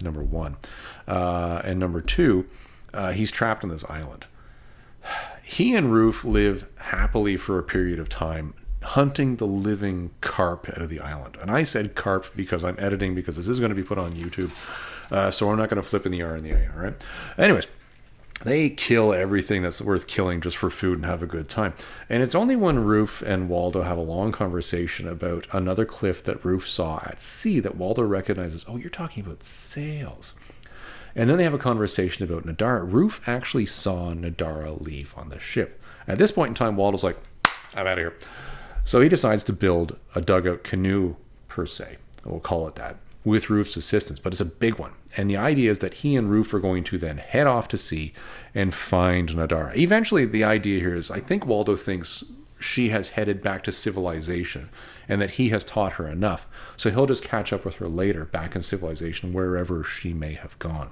number one. And number two, he's trapped on this island. He and Roof live happily for a period of time, hunting the living carp out of the island. And I said carp because I'm editing, because this is going to be put on YouTube. So we're not going to flip in the R and the A, all right? Anyways, they kill everything that's worth killing just for food and have a good time. And it's only when Roof and Waldo have a long conversation about another cliff that Roof saw at sea that Waldo recognizes, oh, you're talking about sails. And then they have a conversation about Nadara. Roof actually saw Nadara leave on the ship. At this point in time, Waldo's like, I'm out of here. So he decides to build a dugout canoe, per se. We'll call it that, with Roof's assistance. But it's a big one. And the idea is that he and Roof are going to then head off to sea and find Nadara. Eventually, the idea here is, I think Waldo thinks she has headed back to civilization and that he has taught her enough. So he'll just catch up with her later back in civilization, wherever she may have gone.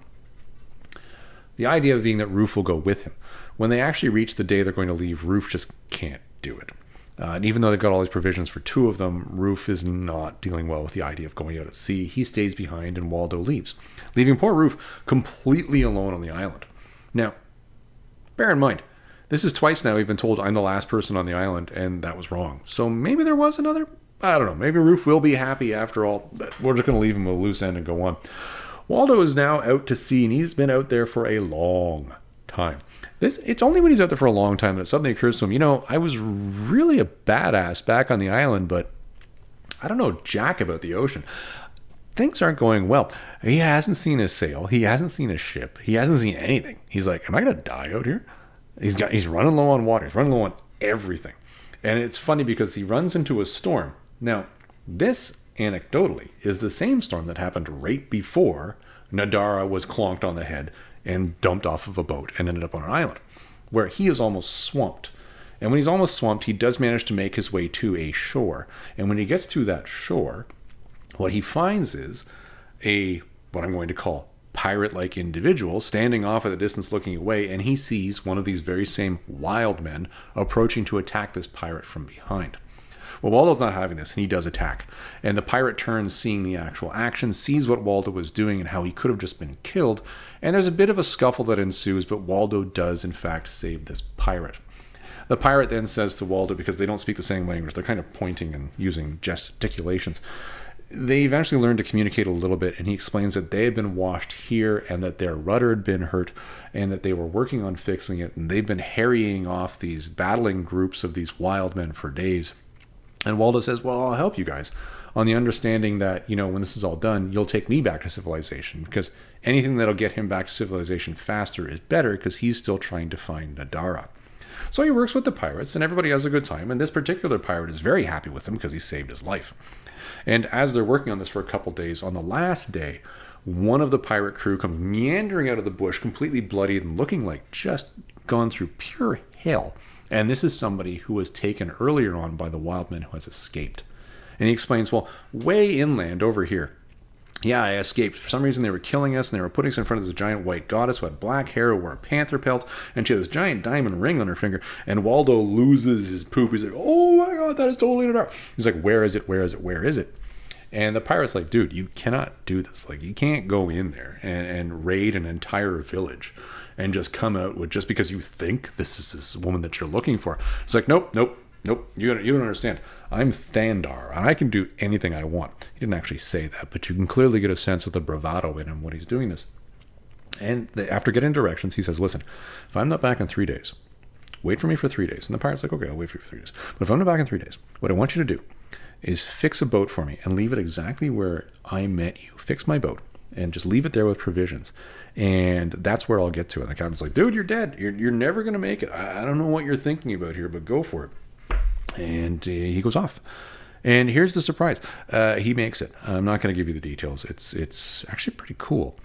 The idea being that Roof will go with him. When they actually reach the day they're going to leave, Roof just can't do it. And even though they've got all these provisions for 2 of them, Roof is not dealing well with the idea of going out at sea. He stays behind and Waldo leaves, leaving poor Roof completely alone on the island. Now, bear in mind, this is twice now we've been told I'm the last person on the island, and that was wrong. So maybe there was another, I don't know, maybe Roof will be happy after all, but we're just going to leave him a loose end and go on. Waldo is now out to sea, and he's been out there for a long time. It's only when he's out there for a long time that it suddenly occurs to him, I was really a badass back on the island, but I don't know jack about the ocean. Things aren't going well. He hasn't seen a sail. He hasn't seen a ship. He hasn't seen anything. He's like, am I going to die out here? He's running low on water. He's running low on everything. And it's funny because he runs into a storm. Now, this, anecdotally, is the same storm that happened right before Nadara was clonked on the head and dumped off of a boat and ended up on an island, where he is almost swamped. And when he's almost swamped, he does manage to make his way to a shore. And when he gets to that shore, what he finds is what I'm going to call pirate-like individual standing off at a distance looking away, and he sees one of these very same wild men approaching to attack this pirate from behind. Well, Waldo's not having this, and he does attack. And the pirate turns, seeing the actual action, sees what Waldo was doing and how he could have just been killed, and there's a bit of a scuffle that ensues, but Waldo does, in fact, save this pirate. The pirate then says to Waldo, because they don't speak the same language, they're kind of pointing and using gesticulations, they eventually learn to communicate a little bit, and he explains that they had been washed here and that their rudder had been hurt and that they were working on fixing it, and they've been harrying off these battling groups of these wild men for days. And Waldo says, well, I'll help you guys, on the understanding that, when this is all done, you'll take me back to civilization, because anything that'll get him back to civilization faster is better, because he's still trying to find Nadara. So he works with the pirates, and everybody has a good time, and this particular pirate is very happy with him because he saved his life. And as they're working on this for a couple days, on the last day, one of the pirate crew comes meandering out of the bush, completely bloodied and looking like just gone through pure hell. And this is somebody who was taken earlier on by the wild men who has escaped. And he explains, well, way inland over here, Yeah, I escaped. For some reason, they were killing us, and they were putting us in front of this giant white goddess who had black hair, who wore a panther pelt, and she had this giant diamond ring on her finger. And Waldo loses his poop. He's like, oh my god, that is totally dark. He's like, where is it? Where is it? Where is it? And the pirate's like, dude, you cannot do this. Like, you can't go in there and raid an entire village and just come out with, just because you think this is this woman that you're looking for. It's like, nope. You don't understand. I'm Thandar, and I can do anything I want. He didn't actually say that, but you can clearly get a sense of the bravado in him when he's doing this. And after getting directions, he says, listen, if I'm not back in 3 days, wait for me for 3 days. And the pirate's like, okay, I'll wait for you for 3 days. But if I'm not back in 3 days, what I want you to do is fix a boat for me and leave it exactly where I met you. Fix my boat and just leave it there with provisions. And that's where I'll get to it. And the captain's like, dude, you're dead. You're never going to make it. I don't know what you're thinking about here, but go for it. And he goes off. And here's the surprise. He makes it. I'm not going to give you the details. It's actually pretty cool.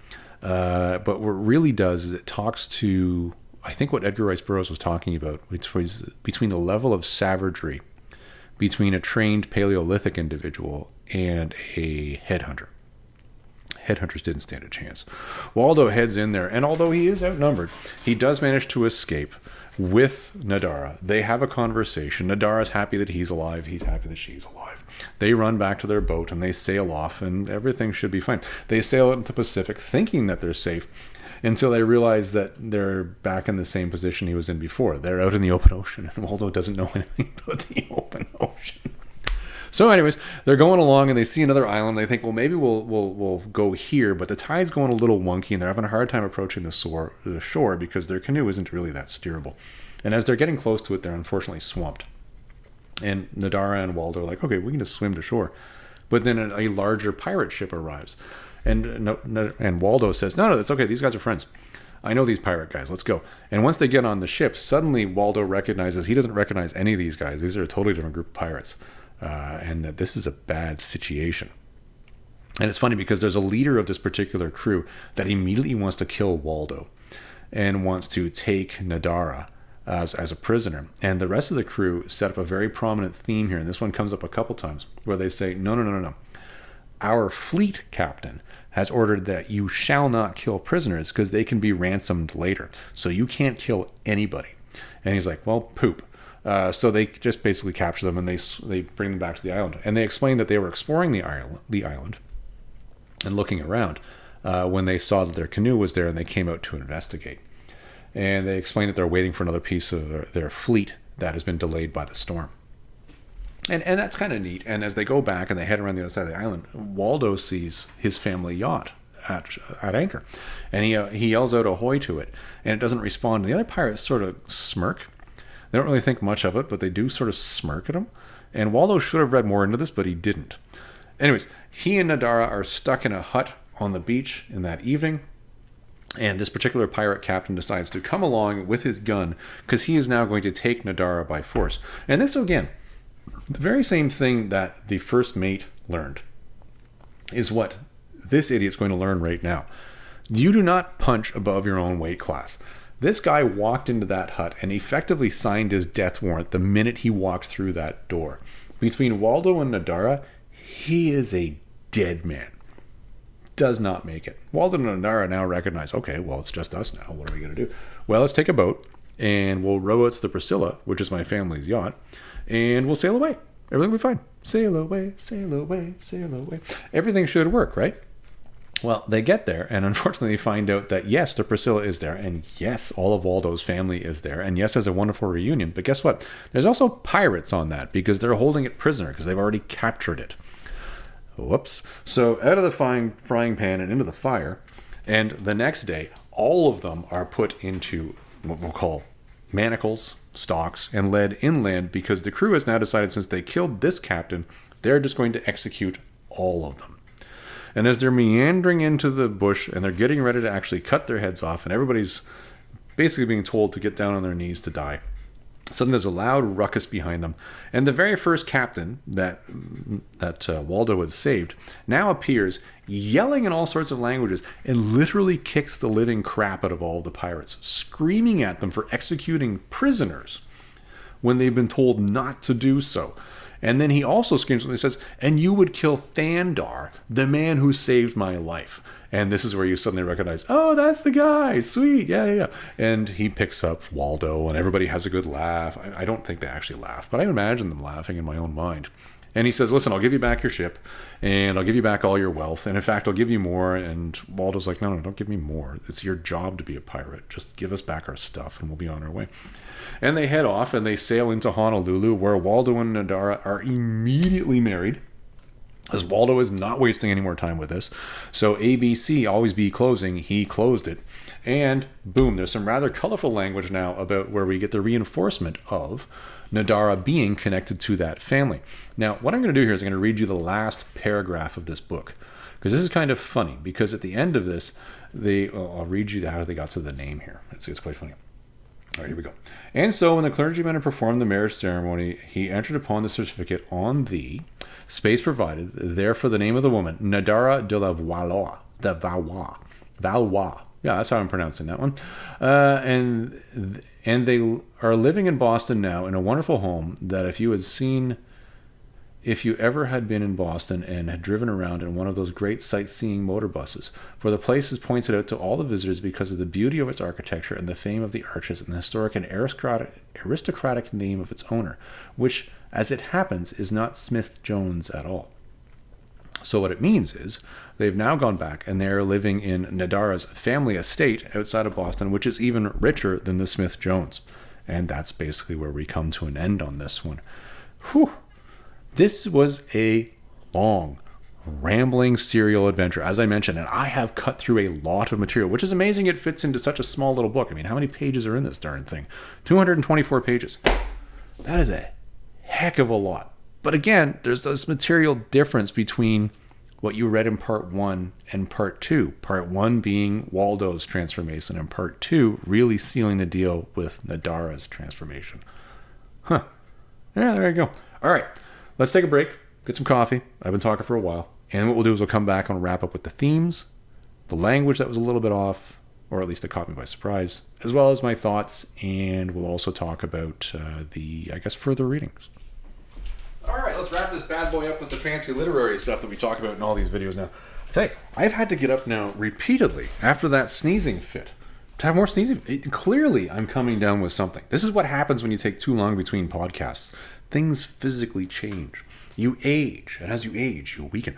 But what it really does is it talks to, I think, what Edgar Rice Burroughs was talking about, between the level of savagery between a trained Paleolithic individual and a headhunter. Headhunters didn't stand a chance. Waldo heads in there, and although he is outnumbered, he does manage to escape with Nadara. They have a conversation. Nadara's happy that he's alive. He's happy that she's alive. They run back to their boat and they sail off, and everything should be fine. They sail out into the Pacific thinking that they're safe until they realize that they're back in the same position he was in before. They're out in the open ocean, and Waldo doesn't know anything about the open ocean. So anyways, they're going along and they see another island. They think, well, maybe we'll go here, but the tide's going a little wonky and they're having a hard time approaching the shore because their canoe isn't really that steerable. And as they're getting close to it, they're unfortunately swamped. And Nadara and Waldo are like, okay, we can just swim to shore. But then a larger pirate ship arrives. And Waldo says, no, it's okay. These guys are friends. I know these pirate guys. Let's go. And once they get on the ship, suddenly Waldo recognizes he doesn't recognize any of these guys. These are a totally different group of pirates. And that this is a bad situation. And it's funny because there's a leader of this particular crew that immediately wants to kill Waldo and wants to take Nadara as a prisoner. And the rest of the crew set up a very prominent theme here, and this one comes up a couple times, where they say, no. Our fleet captain has ordered that you shall not kill prisoners because they can be ransomed later. So you can't kill anybody. And he's like, well, poop. So they just basically capture them and they bring them back to the island. And they explain that they were exploring the island and looking around when they saw that their canoe was there, and they came out to investigate. And they explain that they're waiting for another piece of their fleet that has been delayed by the storm. And that's kind of neat. And as they go back and they head around the other side of the island, Waldo sees his family yacht at anchor. And he yells out ahoy to it, and it doesn't respond. The other pirates sort of smirk. They don't really think much of it, but they do sort of smirk at him. And Waldo should have read more into this, but he didn't. Anyways, he and Nadara are stuck in a hut on the beach in that evening. And this particular pirate captain decides to come along with his gun because he is now going to take Nadara by force. And this, again, the very same thing that the first mate learned is what this idiot's going to learn right now. You do not punch above your own weight class. This guy walked into that hut and effectively signed his death warrant the minute he walked through that door. Between Waldo and Nadara, he is a dead man. Does not make it. Waldo and Nadara now recognize, okay, well, it's just us now. What are we going to do? Well, let's take a boat and we'll row out to the Priscilla, which is my family's yacht, and we'll sail away. Everything will be fine. Sail away, sail away, sail away. Everything should work, right? Well, they get there, and unfortunately they find out that, yes, the Priscilla is there, and yes, all of Waldo's family is there, and yes, there's a wonderful reunion. But guess what? There's also pirates on that, because they're holding it prisoner, because they've already captured it. Whoops. So out of the frying pan and into the fire, and the next day, all of them are put into what we'll call manacles, stocks, and led inland, because the crew has now decided, since they killed this captain, they're just going to execute all of them. And as they're meandering into the bush and they're getting ready to actually cut their heads off, and everybody's basically being told to get down on their knees to die, suddenly there's a loud ruckus behind them. And the very first captain that Waldo had saved now appears, yelling in all sorts of languages, and literally kicks the living crap out of all the pirates, screaming at them for executing prisoners when they've been told not to do so. And then he also screams when he says, and you would kill Thandar, the man who saved my life. And this is where you suddenly recognize, oh, that's the guy. Sweet. Yeah. And he picks up Waldo, and everybody has a good laugh. I don't think they actually laugh, but I imagine them laughing in my own mind. And he says, listen, I'll give you back your ship, and I'll give you back all your wealth. And in fact, I'll give you more. And Waldo's like, no, don't give me more. It's your job to be a pirate. Just give us back our stuff, and we'll be on our way. And they head off, and they sail into Honolulu, where Waldo and Nadara are immediately married, as Waldo is not wasting any more time with this. So ABC, always be closing, he closed it. And boom, there's some rather colorful language now about where we get the reinforcement of Nadara being connected to that family. Now, what I'm going to do here is I'm going to read you the last paragraph of this book, because this is kind of funny, because at the end of this, I'll read you how they got to the name here. It's quite funny. All right, here we go. And so when the clergyman had performed the marriage ceremony, he entered upon the certificate on the space provided there for the name of the woman, Nadara de la Valois. Valois. Yeah, that's how I'm pronouncing that one. And they are living in Boston now in a wonderful home that if you ever had been in Boston and had driven around in one of those great sightseeing motor buses, for the place is pointed out to all the visitors because of the beauty of its architecture and the fame of the arches and the historic and aristocratic name of its owner, which, as it happens, is not Smith Jones at all. So what it means is they've now gone back and they're living in Nadara's family estate outside of Boston, which is even richer than the Smith Jones. And that's basically where we come to an end on this one. Whew. This was a long, rambling serial adventure, as I mentioned, and I have cut through a lot of material, which is amazing it fits into such a small little book. I mean, how many pages are in this darn thing? 224 pages. That is a heck of a lot. But again, there's this material difference between what you read in part 1 and part 2. Part 1 being Waldo's transformation, and part 2 really sealing the deal with Nadara's transformation. Yeah, there you go. All right. Let's take a break, get some coffee. I've been talking for a while. And what we'll do is we'll come back and wrap up with the themes, the language that was a little bit off, or at least it caught me by surprise, as well as my thoughts. And we'll also talk about further readings. All right, let's wrap this bad boy up with the fancy literary stuff that we talk about in all these videos now. I tell you, I've had to get up now repeatedly after that sneezing fit to have more sneezing. Clearly, I'm coming down with something. This is what happens when you take too long between podcasts. Things physically change. You age, and as you age, you weaken.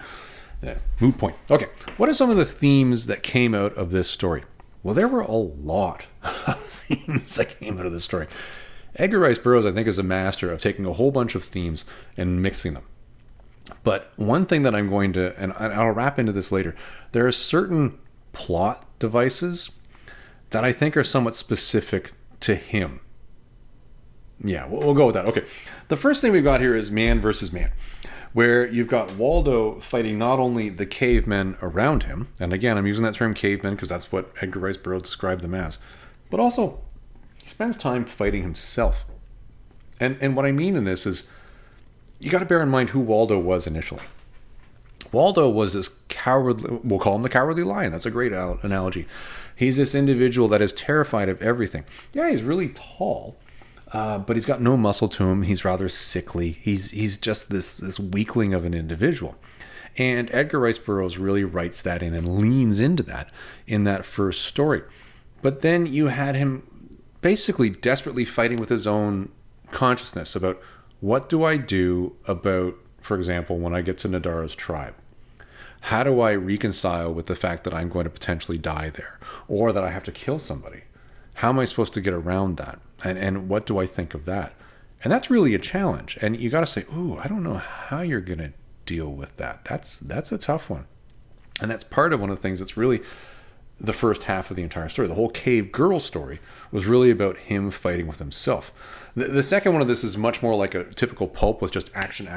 Mood point. Okay, what are some of the themes that came out of this story? Well, there were a lot of themes that came out of this story. Edgar Rice Burroughs, I think, is a master of taking a whole bunch of themes and mixing them. But one thing that I'm going to, and I'll wrap into this later, there are certain plot devices that I think are somewhat specific to him. Yeah, we'll go with that. Okay. The first thing we've got here is man versus man, where you've got Waldo fighting not only the cavemen around him, and again, I'm using that term cavemen because that's what Edgar Rice Burroughs described them as, but also he spends time fighting himself. And what I mean in this is you got to bear in mind who Waldo was initially. Waldo was this cowardly, we'll call him the cowardly lion. That's a great analogy. He's this individual that is terrified of everything. Yeah, he's really tall. But he's got no muscle to him. He's rather sickly. He's just this weakling of an individual. And Edgar Rice Burroughs really writes that in and leans into that in that first story. But then you had him basically desperately fighting with his own consciousness about what do I do about, for example, when I get to Nadara's tribe? How do I reconcile with the fact that I'm going to potentially die there or that I have to kill somebody? How am I supposed to get around that? And what do I think of that? And that's really a challenge. And you got to say, ooh, I don't know how you're going to deal with that. That's a tough one. And that's part of one of the things that's really the first half of the entire story. The whole cave girl story was really about him fighting with himself. The second one of this is much more like a typical pulp with just action.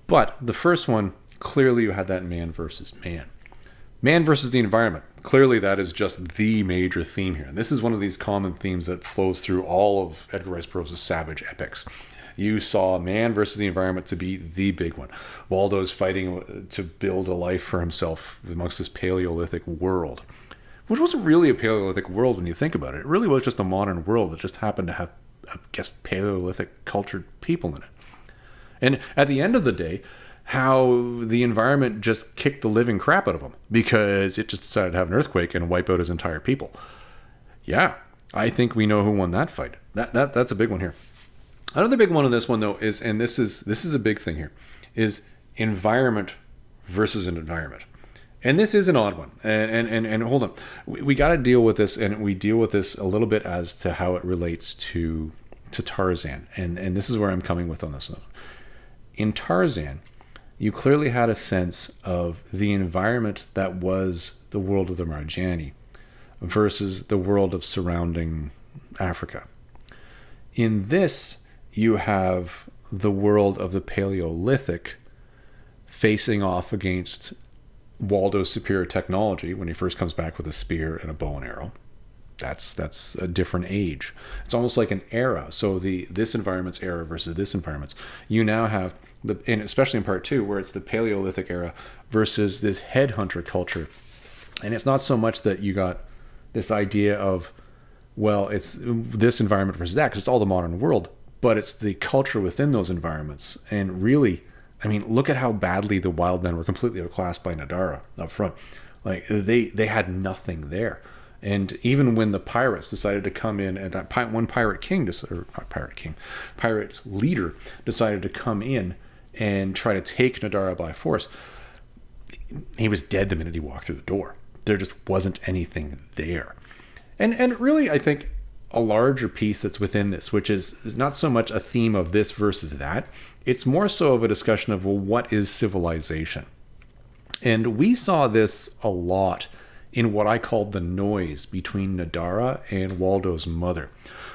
But the first one, clearly you had that man versus man. Man versus the environment. Clearly that is just the major theme here. And this is one of these common themes that flows through all of Edgar Rice Burroughs' savage epics. You saw man versus the environment to be the big one. Waldo's fighting to build a life for himself amongst this Paleolithic world, which wasn't really a Paleolithic world when you think about it. It really was just a modern world that just happened to have, I guess, Paleolithic cultured people in it. And at the end of the day, how the environment just kicked the living crap out of him because it just decided to have an earthquake and wipe out his entire people. Yeah, I think we know who won that fight. That's a big one here. Another big one in this one, though, is, and this is a big thing here, is environment versus an environment. And this is an odd one. And hold on. We got to deal with this, and we deal with this a little bit as to how it relates to Tarzan. And this is where I'm coming with on this one. In Tarzan, you clearly had a sense of the environment that was the world of the Marjani versus the world of surrounding Africa. In this, you have the world of the Paleolithic facing off against Waldo's superior technology when he first comes back with a spear and a bow and arrow. That's a different age. It's almost like an era. So this environment's era versus this environment's. You now have and especially in part 2, where it's the Paleolithic era versus this headhunter culture. And it's not so much that you got this idea of, well, it's this environment versus that, because it's all the modern world, but it's the culture within those environments. And really, I mean, look at how badly the wild men were completely outclassed by Nadara up front. Like they had nothing there. And even when the pirates decided to come in, and that pirate leader decided to come in and try to take Nadara by force, he was dead the minute he walked through the door. There just wasn't anything there. And really, I think a larger piece that's within this, which is not so much a theme of this versus that, it's more so of a discussion of, well, what is civilization? And we saw this a lot in what I called the noise between Nadara and Waldo's mother.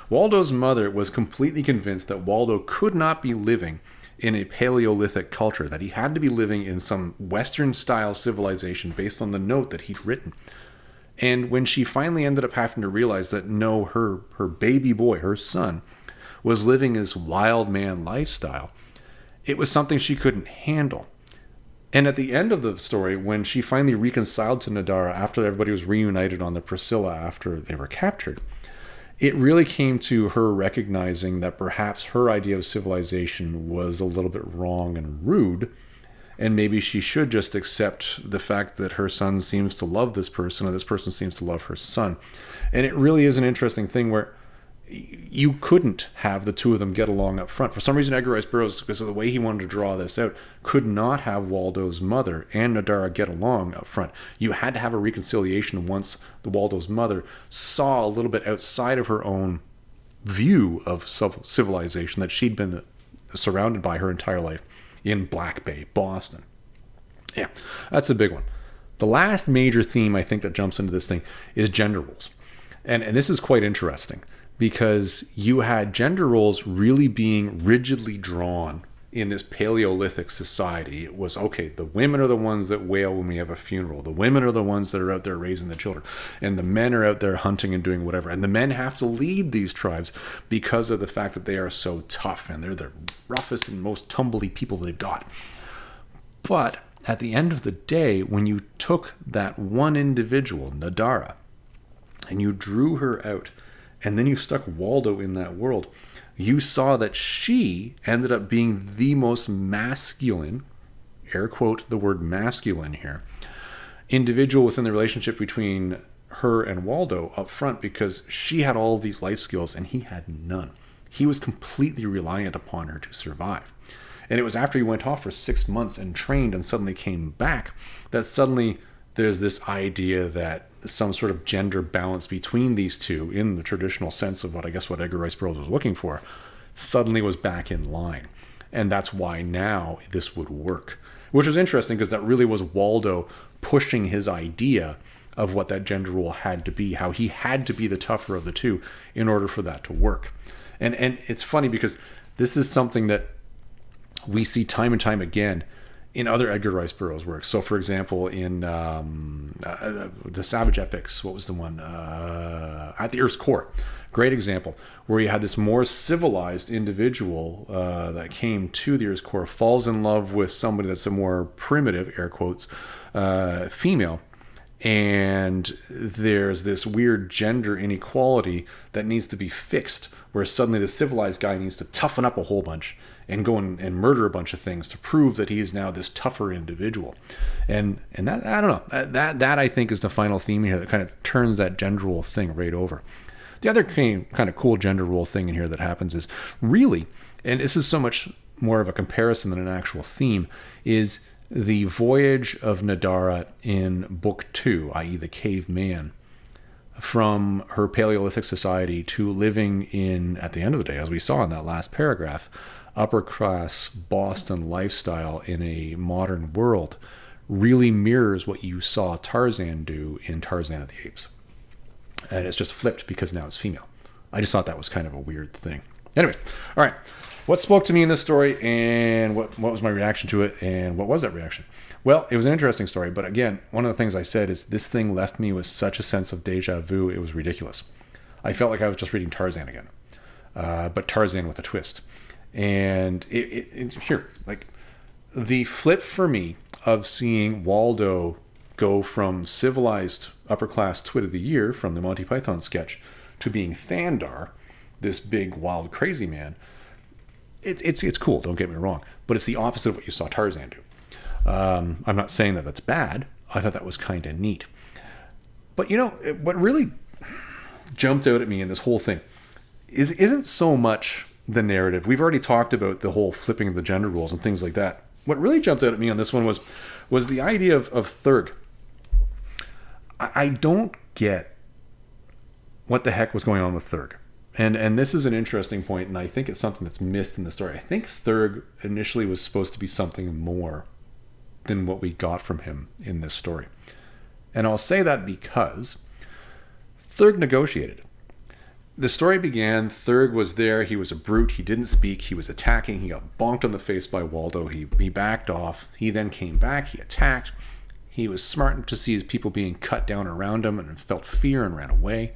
Waldo's mother was completely convinced that Waldo could not be living in a Paleolithic culture, that he had to be living in some Western-style civilization based on the note that he'd written. And when she finally ended up having to realize that no, her baby boy, her son, was living this wild man lifestyle, it was something she couldn't handle. And at the end of the story, when she finally reconciled to Nadara after everybody was reunited on the Priscilla after they were captured, it really came to her recognizing that perhaps her idea of civilization was a little bit wrong and rude, and maybe she should just accept the fact that her son seems to love this person and this person seems to love her son. And it really is an interesting thing where you couldn't have the two of them get along up front. For some reason, Edgar Rice Burroughs, because of the way he wanted to draw this out, could not have Waldo's mother and Nadara get along up front. You had to have a reconciliation once the Waldo's mother saw a little bit outside of her own view of civilization that she'd been surrounded by her entire life in Black Bay, Boston. Yeah, that's a big one. The last major theme I think that jumps into this thing is gender roles. And this is quite interesting, because you had gender roles really being rigidly drawn in this Paleolithic society. It was, okay, the women are the ones that wail when we have a funeral. The women are the ones that are out there raising the children. And the men are out there hunting and doing whatever. And the men have to lead these tribes because of the fact that they are so tough and they're the roughest and most tumbly people they've got. But at the end of the day, when you took that one individual, Nadara, and you drew her out, and then you stuck Waldo in that world, you saw that she ended up being the most masculine, air quote the word masculine here, individual within the relationship between her and Waldo up front, because she had all these life skills and he had none. He was completely reliant upon her to survive. And it was after he went off for 6 months and trained and suddenly came back that suddenly there's this idea that some sort of gender balance between these two, in the traditional sense of what Edgar Rice Burroughs was looking for, suddenly was back in line. And that's why now this would work. Which was interesting, because that really was Waldo pushing his idea of what that gender role had to be, how he had to be the tougher of the two in order for that to work. And it's funny, because this is something that we see time and time again in other Edgar Rice Burroughs works. So, for example, in the Savage Epics, what was the one? At the Earth's Core. Great example, where you had this more civilized individual that came to the Earth's Core, falls in love with somebody that's a more primitive, air quotes, female, And there's this weird gender inequality that needs to be fixed, where suddenly the civilized guy needs to toughen up a whole bunch and go and murder a bunch of things to prove that he is now this tougher individual. And that, I don't know, that I think is the final theme here that kind of turns that gender role thing right over. The other kind of cool gender role thing in here that happens is really, and this is so much more of a comparison than an actual theme, is the voyage of Nadara in book 2, i.e. the caveman, from her Paleolithic society to living in, at the end of the day, as we saw in that last paragraph, upper class Boston lifestyle in a modern world, really mirrors what you saw Tarzan do in Tarzan of the Apes. And it's just flipped because now it's female. I just thought that was kind of a weird thing. Anyway, all right. What spoke to me in this story, and what was my reaction to it, and what was that reaction? Well, it was an interesting story, but again, one of the things I said is this thing left me with such a sense of deja vu, it was ridiculous. I felt like I was just reading Tarzan again, but Tarzan with a twist. And here, like, the flip for me of seeing Waldo go from civilized upper-class twit of the year from the Monty Python sketch to being Thandar, this big, wild, crazy man, it's cool, don't get me wrong, but it's the opposite of what you saw Tarzan do. I'm not saying that that's bad. I thought that was kind of neat. But you know, what really jumped out at me in this whole thing isn't so much the narrative. We've already talked about the whole flipping of the gender roles and things like that. What really jumped out at me on this one was the idea of Thurg. I don't get what the heck was going on with Thurg. And this is an interesting point, and I think it's something that's missed in the story. I think Thurg initially was supposed to be something more than what we got from him in this story. And I'll say that because Thurg negotiated. The story began, Thurg was there, he was a brute, he didn't speak, he was attacking, he got bonked on the face by Waldo, he backed off, he then came back, he attacked, he was smart enough to see his people being cut down around him and felt fear and ran away.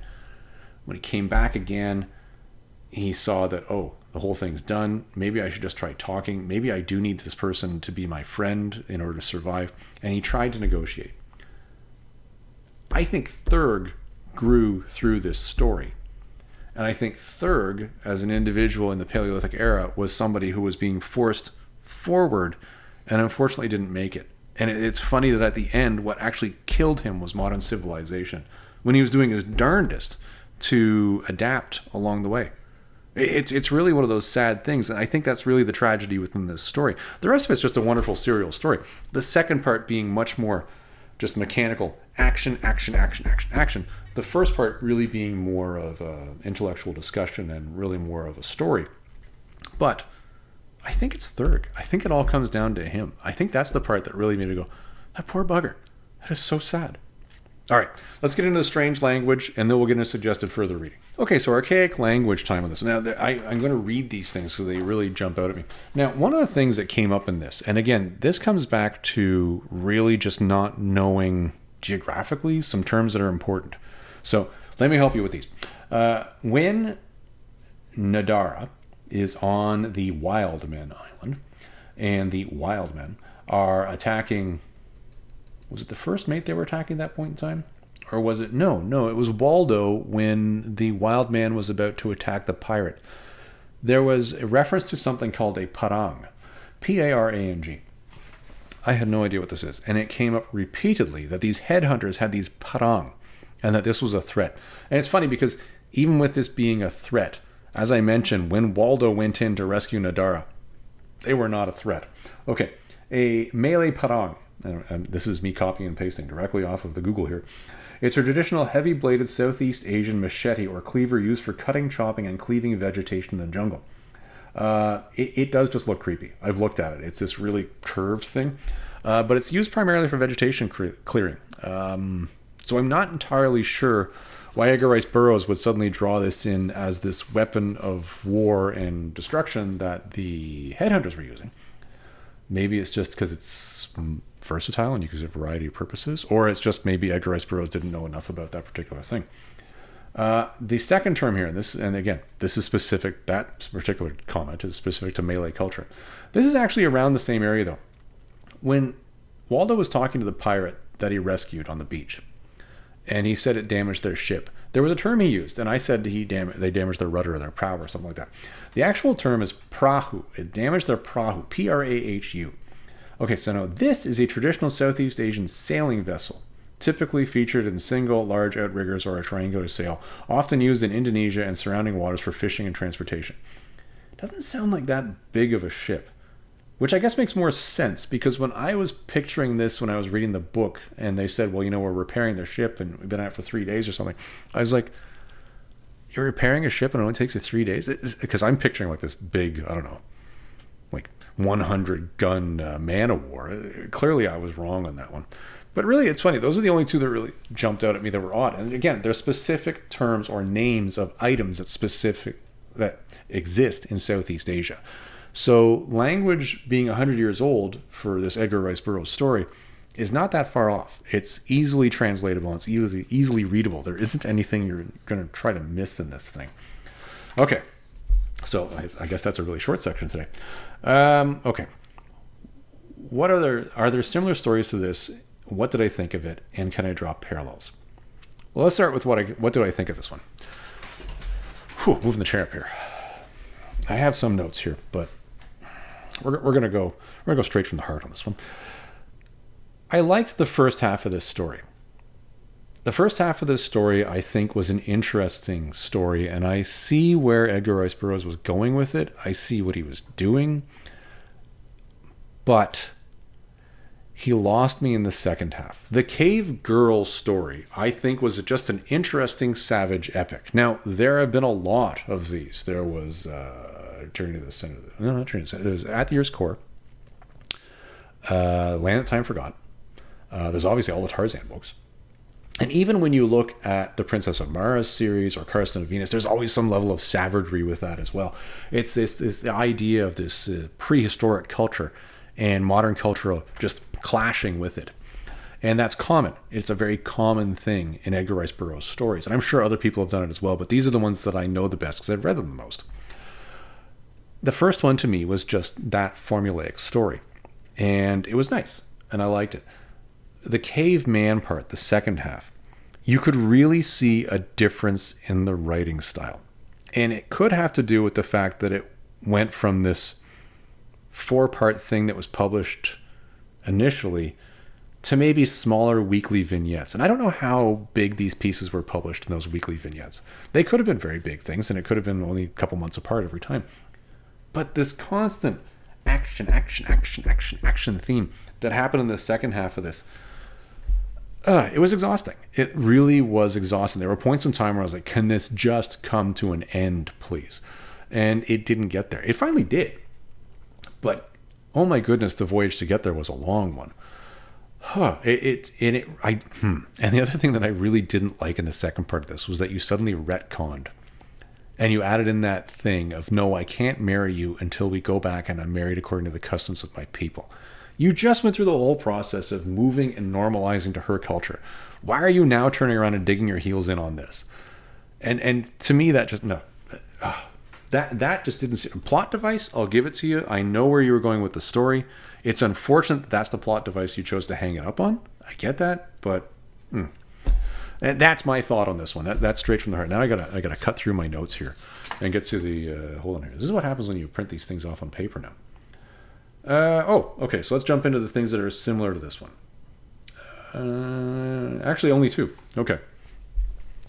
When he came back again, he saw that, oh, the whole thing's done. Maybe I should just try talking. Maybe I do need this person to be my friend in order to survive. And he tried to negotiate. I think Thurg grew through this story. And I think Thurg, as an individual in the Paleolithic era, was somebody who was being forced forward and unfortunately didn't make it. And it's funny that at the end, what actually killed him was modern civilization, when he was doing his darndest to adapt along the way. It's really one of those sad things, and I think that's really the tragedy within this story. The rest of it's just a wonderful serial story. The second part being much more just mechanical action. The first part really being more of an intellectual discussion and really more of a story. But I think it's Thurg. I think it all comes down to him. I think that's the part that really made me go, that poor bugger. That is so sad. All right, let's get into the strange language, and then we'll get into suggested further reading. Okay, so archaic language time on this. Now, I'm going to read these things so they really jump out at me. Now, one of the things that came up in this, and again, this comes back to really just not knowing geographically some terms that are important. So let me help you with these. When Nadara is on the Wild Men Island, and the Wild Men are attacking... Was it the first mate they were attacking at that point in time? Or was it... No, it was Waldo when the wild man was about to attack the pirate. There was a reference to something called a parang. P-A-R-A-N-G. I had no idea what this is. And it came up repeatedly that these headhunters had these parang, and that this was a threat. And it's funny because even with this being a threat, as I mentioned, when Waldo went in to rescue Nadara, they were not a threat. Okay, a melee parang. And this is me copying and pasting directly off of the Google here. It's a traditional heavy-bladed Southeast Asian machete or cleaver used for cutting, chopping, and cleaving vegetation in the jungle. It does just look creepy. I've looked at it. It's this really curved thing, but it's used primarily for vegetation clearing. So I'm not entirely sure why Edgar Rice Burroughs would suddenly draw this in as this weapon of war and destruction that the headhunters were using. Maybe it's just because it's versatile and you can use a variety of purposes, or it's just maybe Edgar Rice Burroughs didn't know enough about that particular thing. The second term here, and again, this is specific, that particular comment is specific to Malay culture. This is actually around the same area though. When Waldo was talking to the pirate that he rescued on the beach, and he said it damaged their ship. There was a term he used, and I said they damaged their rudder or their prow or something like that. The actual term is prahu. It damaged their prahu, Prahu. Okay, so now this is a traditional Southeast Asian sailing vessel, typically featured in single, large outriggers or a triangular sail, often used in Indonesia and surrounding waters for fishing and transportation. Doesn't sound like that big of a ship, which I guess makes more sense, because when I was picturing this when I was reading the book and they said, well, we're repairing their ship and we've been at it for 3 days or something, I was like, you're repairing a ship and it only takes you 3 days? Because I'm picturing like this big, I don't know, like 100 gun man of war. Clearly I was wrong on that one. But really, it's funny. Those are the only two that really jumped out at me that were odd. And again, they're specific terms or names of items that exist in Southeast Asia. So language being 100 years old for this Edgar Rice Burroughs story is not that far off. It's easily translatable. It's easily readable. There isn't anything you're going to try to miss in this thing. Okay. So I guess that's a really short section today. Okay. Are there similar stories to this? What did I think of it? And can I draw parallels? Well, let's start with what do I think of this one? Moving the chair up here. I have some notes here, but we're gonna go straight from the heart on this one. I liked the first half of this story. The first half of this story, I think, was an interesting story, and I see where Edgar Rice Burroughs was going with it. I see what he was doing, but he lost me in the second half. The Cave Girl story, I think, was just an interesting savage epic. Now, there have been a lot of these. There was Journey to the Center. No, not Journey to the Center. There was At the Earth's Core, Land That Time Forgot. There's obviously all the Tarzan books. And even when you look at the Princess of Mars series or Karsten of Venus, there's always some level of savagery with that as well. It's this idea of this prehistoric culture and modern culture just clashing with it. And that's common. It's a very common thing in Edgar Rice Burroughs stories. And I'm sure other people have done it as well, but these are the ones that I know the best because I've read them the most. The first one to me was just that formulaic story. And it was nice. And I liked it. The caveman part, the second half, you could really see a difference in the writing style. And it could have to do with the fact that it went from this 4-part thing that was published initially to maybe smaller weekly vignettes. And I don't know how big these pieces were published in those weekly vignettes. They could have been very big things, and it could have been only a couple months apart every time. But this constant action theme that happened in the second half of this, it was exhausting. It really was exhausting. There were points in time where I was like, can this just come to an end, please? And it didn't get there. It finally did. But, oh my goodness, the voyage to get there was a long one. And the other thing that I really didn't like in the second part of this was that you suddenly retconned. And you added in that thing of, no, I can't marry you until we go back and I'm married according to the customs of my people. You just went through the whole process of moving and normalizing to her culture. Why are you now turning around and digging your heels in on this? And to me, that just, no. That just didn't seem... Plot device, I'll give it to you. I know where you were going with the story. It's unfortunate that that's the plot device you chose to hang it up on. I get that, but... And that's my thought on this one. That's straight from the heart. Now I gotta cut through my notes here and get to the... hold on here. This is what happens when you print these things off on paper now. Okay, so let's jump into the things that are similar to this one. Actually, only 2. Okay.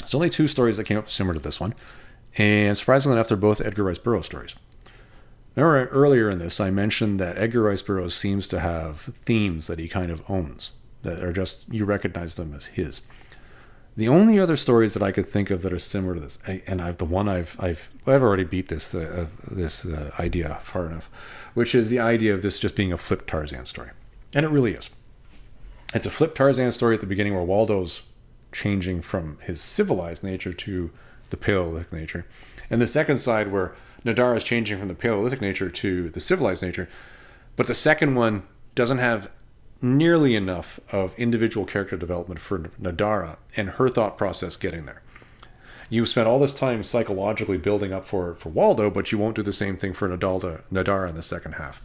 There's only 2 stories that came up similar to this one. And surprisingly enough, they're both Edgar Rice Burroughs stories. Remember earlier in this, I mentioned that Edgar Rice Burroughs seems to have themes that he kind of owns, that are just, you recognize them as his. The only other stories that I could think of that are similar to this, and I've already beat this idea far enough, which is the idea of this just being a flipped Tarzan story. And it really is. It's a flipped Tarzan story at the beginning where Waldo's changing from his civilized nature to the Paleolithic nature. And the second side where Nadara is changing from the Paleolithic nature to the civilized nature. But the second one doesn't have nearly enough of individual character development for Nadara and her thought process getting there. You spent all this time psychologically building up for Waldo, but you won't do the same thing for Nadara in the second half.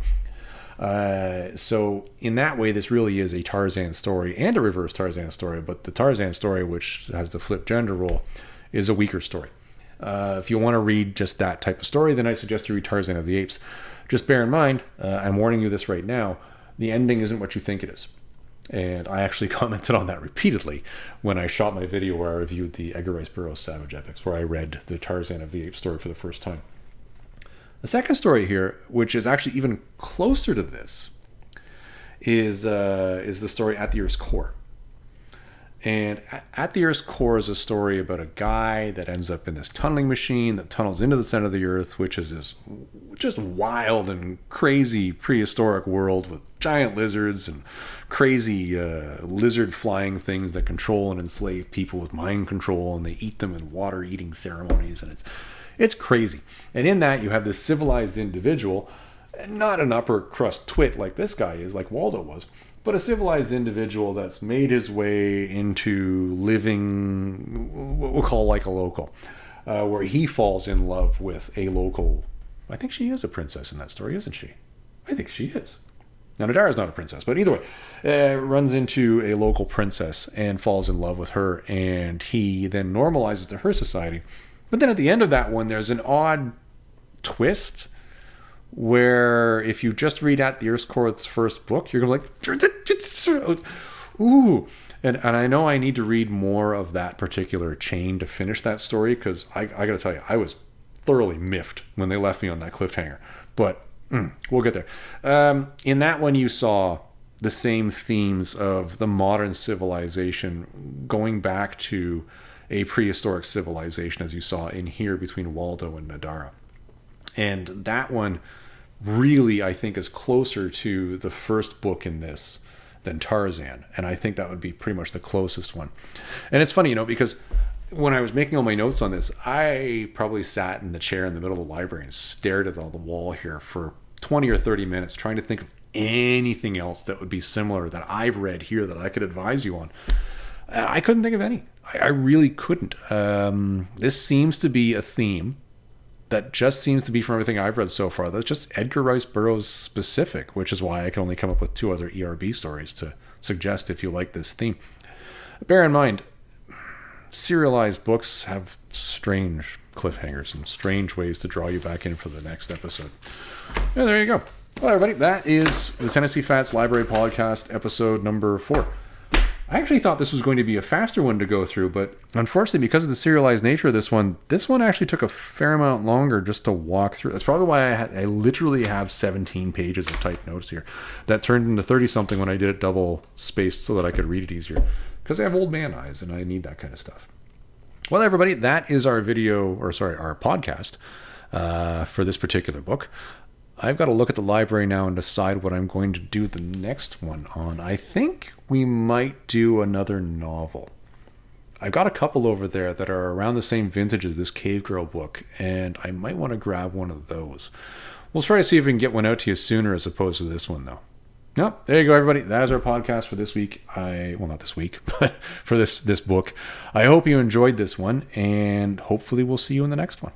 So in that way, this really is a Tarzan story and a reverse Tarzan story. But the Tarzan story, which has the flip gender role, is a weaker story. If you want to read just that type of story, then I suggest you read Tarzan of the Apes. Just bear in mind, I'm warning you this right now, the ending isn't what you think it is. And I actually commented on that repeatedly when I shot my video where I reviewed the Edgar Rice Burroughs Savage Epics, where I read the Tarzan of the Apes story for the first time. The second story here, which is actually even closer to this, is the story At the Earth's Core. And At the Earth's Core is a story about a guy that ends up in this tunneling machine that tunnels into the center of the Earth, which is this just wild and crazy prehistoric world with giant lizards and crazy lizard flying things that control and enslave people with mind control, and they eat them in water eating ceremonies, and it's crazy. And in that you have this civilized individual, not an upper crust twit like this guy is, like Waldo was, but a civilized individual that's made his way into living what we'll call like a local, where he falls in love with a local. I think she is a princess in that story, isn't she? I think she is. Now, Nadara's not a princess, but either way, runs into a local princess and falls in love with her, and he then normalizes to her society. But then at the end of that one, there's an odd twist where if you just read At the Earth's Core's first book, you're going to be like, ooh. And I know I need to read more of that particular chain to finish that story, because I got to tell you, I was thoroughly miffed when they left me on that cliffhanger. But we'll get there. In that one, you saw the same themes of the modern civilization going back to a prehistoric civilization, as you saw in here between Waldo and Nadara. And that one really, I think, is closer to the first book in this than Tarzan. And I think that would be pretty much the closest one. And it's funny, because when I was making all my notes on this, I probably sat in the chair in the middle of the library and stared at the wall here for 20 or 30 minutes trying to think of anything else that would be similar that I've read here that I could advise you on. I couldn't think of any. I really couldn't. This seems to be a theme that just seems to be, from everything I've read so far, that's just Edgar Rice Burroughs specific, which is why I can only come up with 2 other ERB stories to suggest if you like this theme. Bear in mind, serialized books have strange cliffhangers and strange ways to draw you back in for the next episode. Yeah, there you go. Well, everybody, that is the Tennessee Fats Library Podcast, episode number 4. I actually thought this was going to be a faster one to go through, but unfortunately, because of the serialized nature of this one actually took a fair amount longer just to walk through. That's probably why I literally have 17 pages of typed notes here. That turned into 30-something when I did it double spaced so that I could read it easier, because I have old man eyes and I need that kind of stuff. Well, everybody, that is our our podcast for this particular book. I've got to look at the library now and decide what I'm going to do the next one on. I think we might do another novel. I've got a couple over there that are around the same vintage as this Cave Girl book, and I might want to grab one of those. We'll try to see if we can get one out to you sooner as opposed to this one, though. No, there you go, everybody. That is our podcast for this week. Well, not this week, but for this book. I hope you enjoyed this one, and hopefully we'll see you in the next one.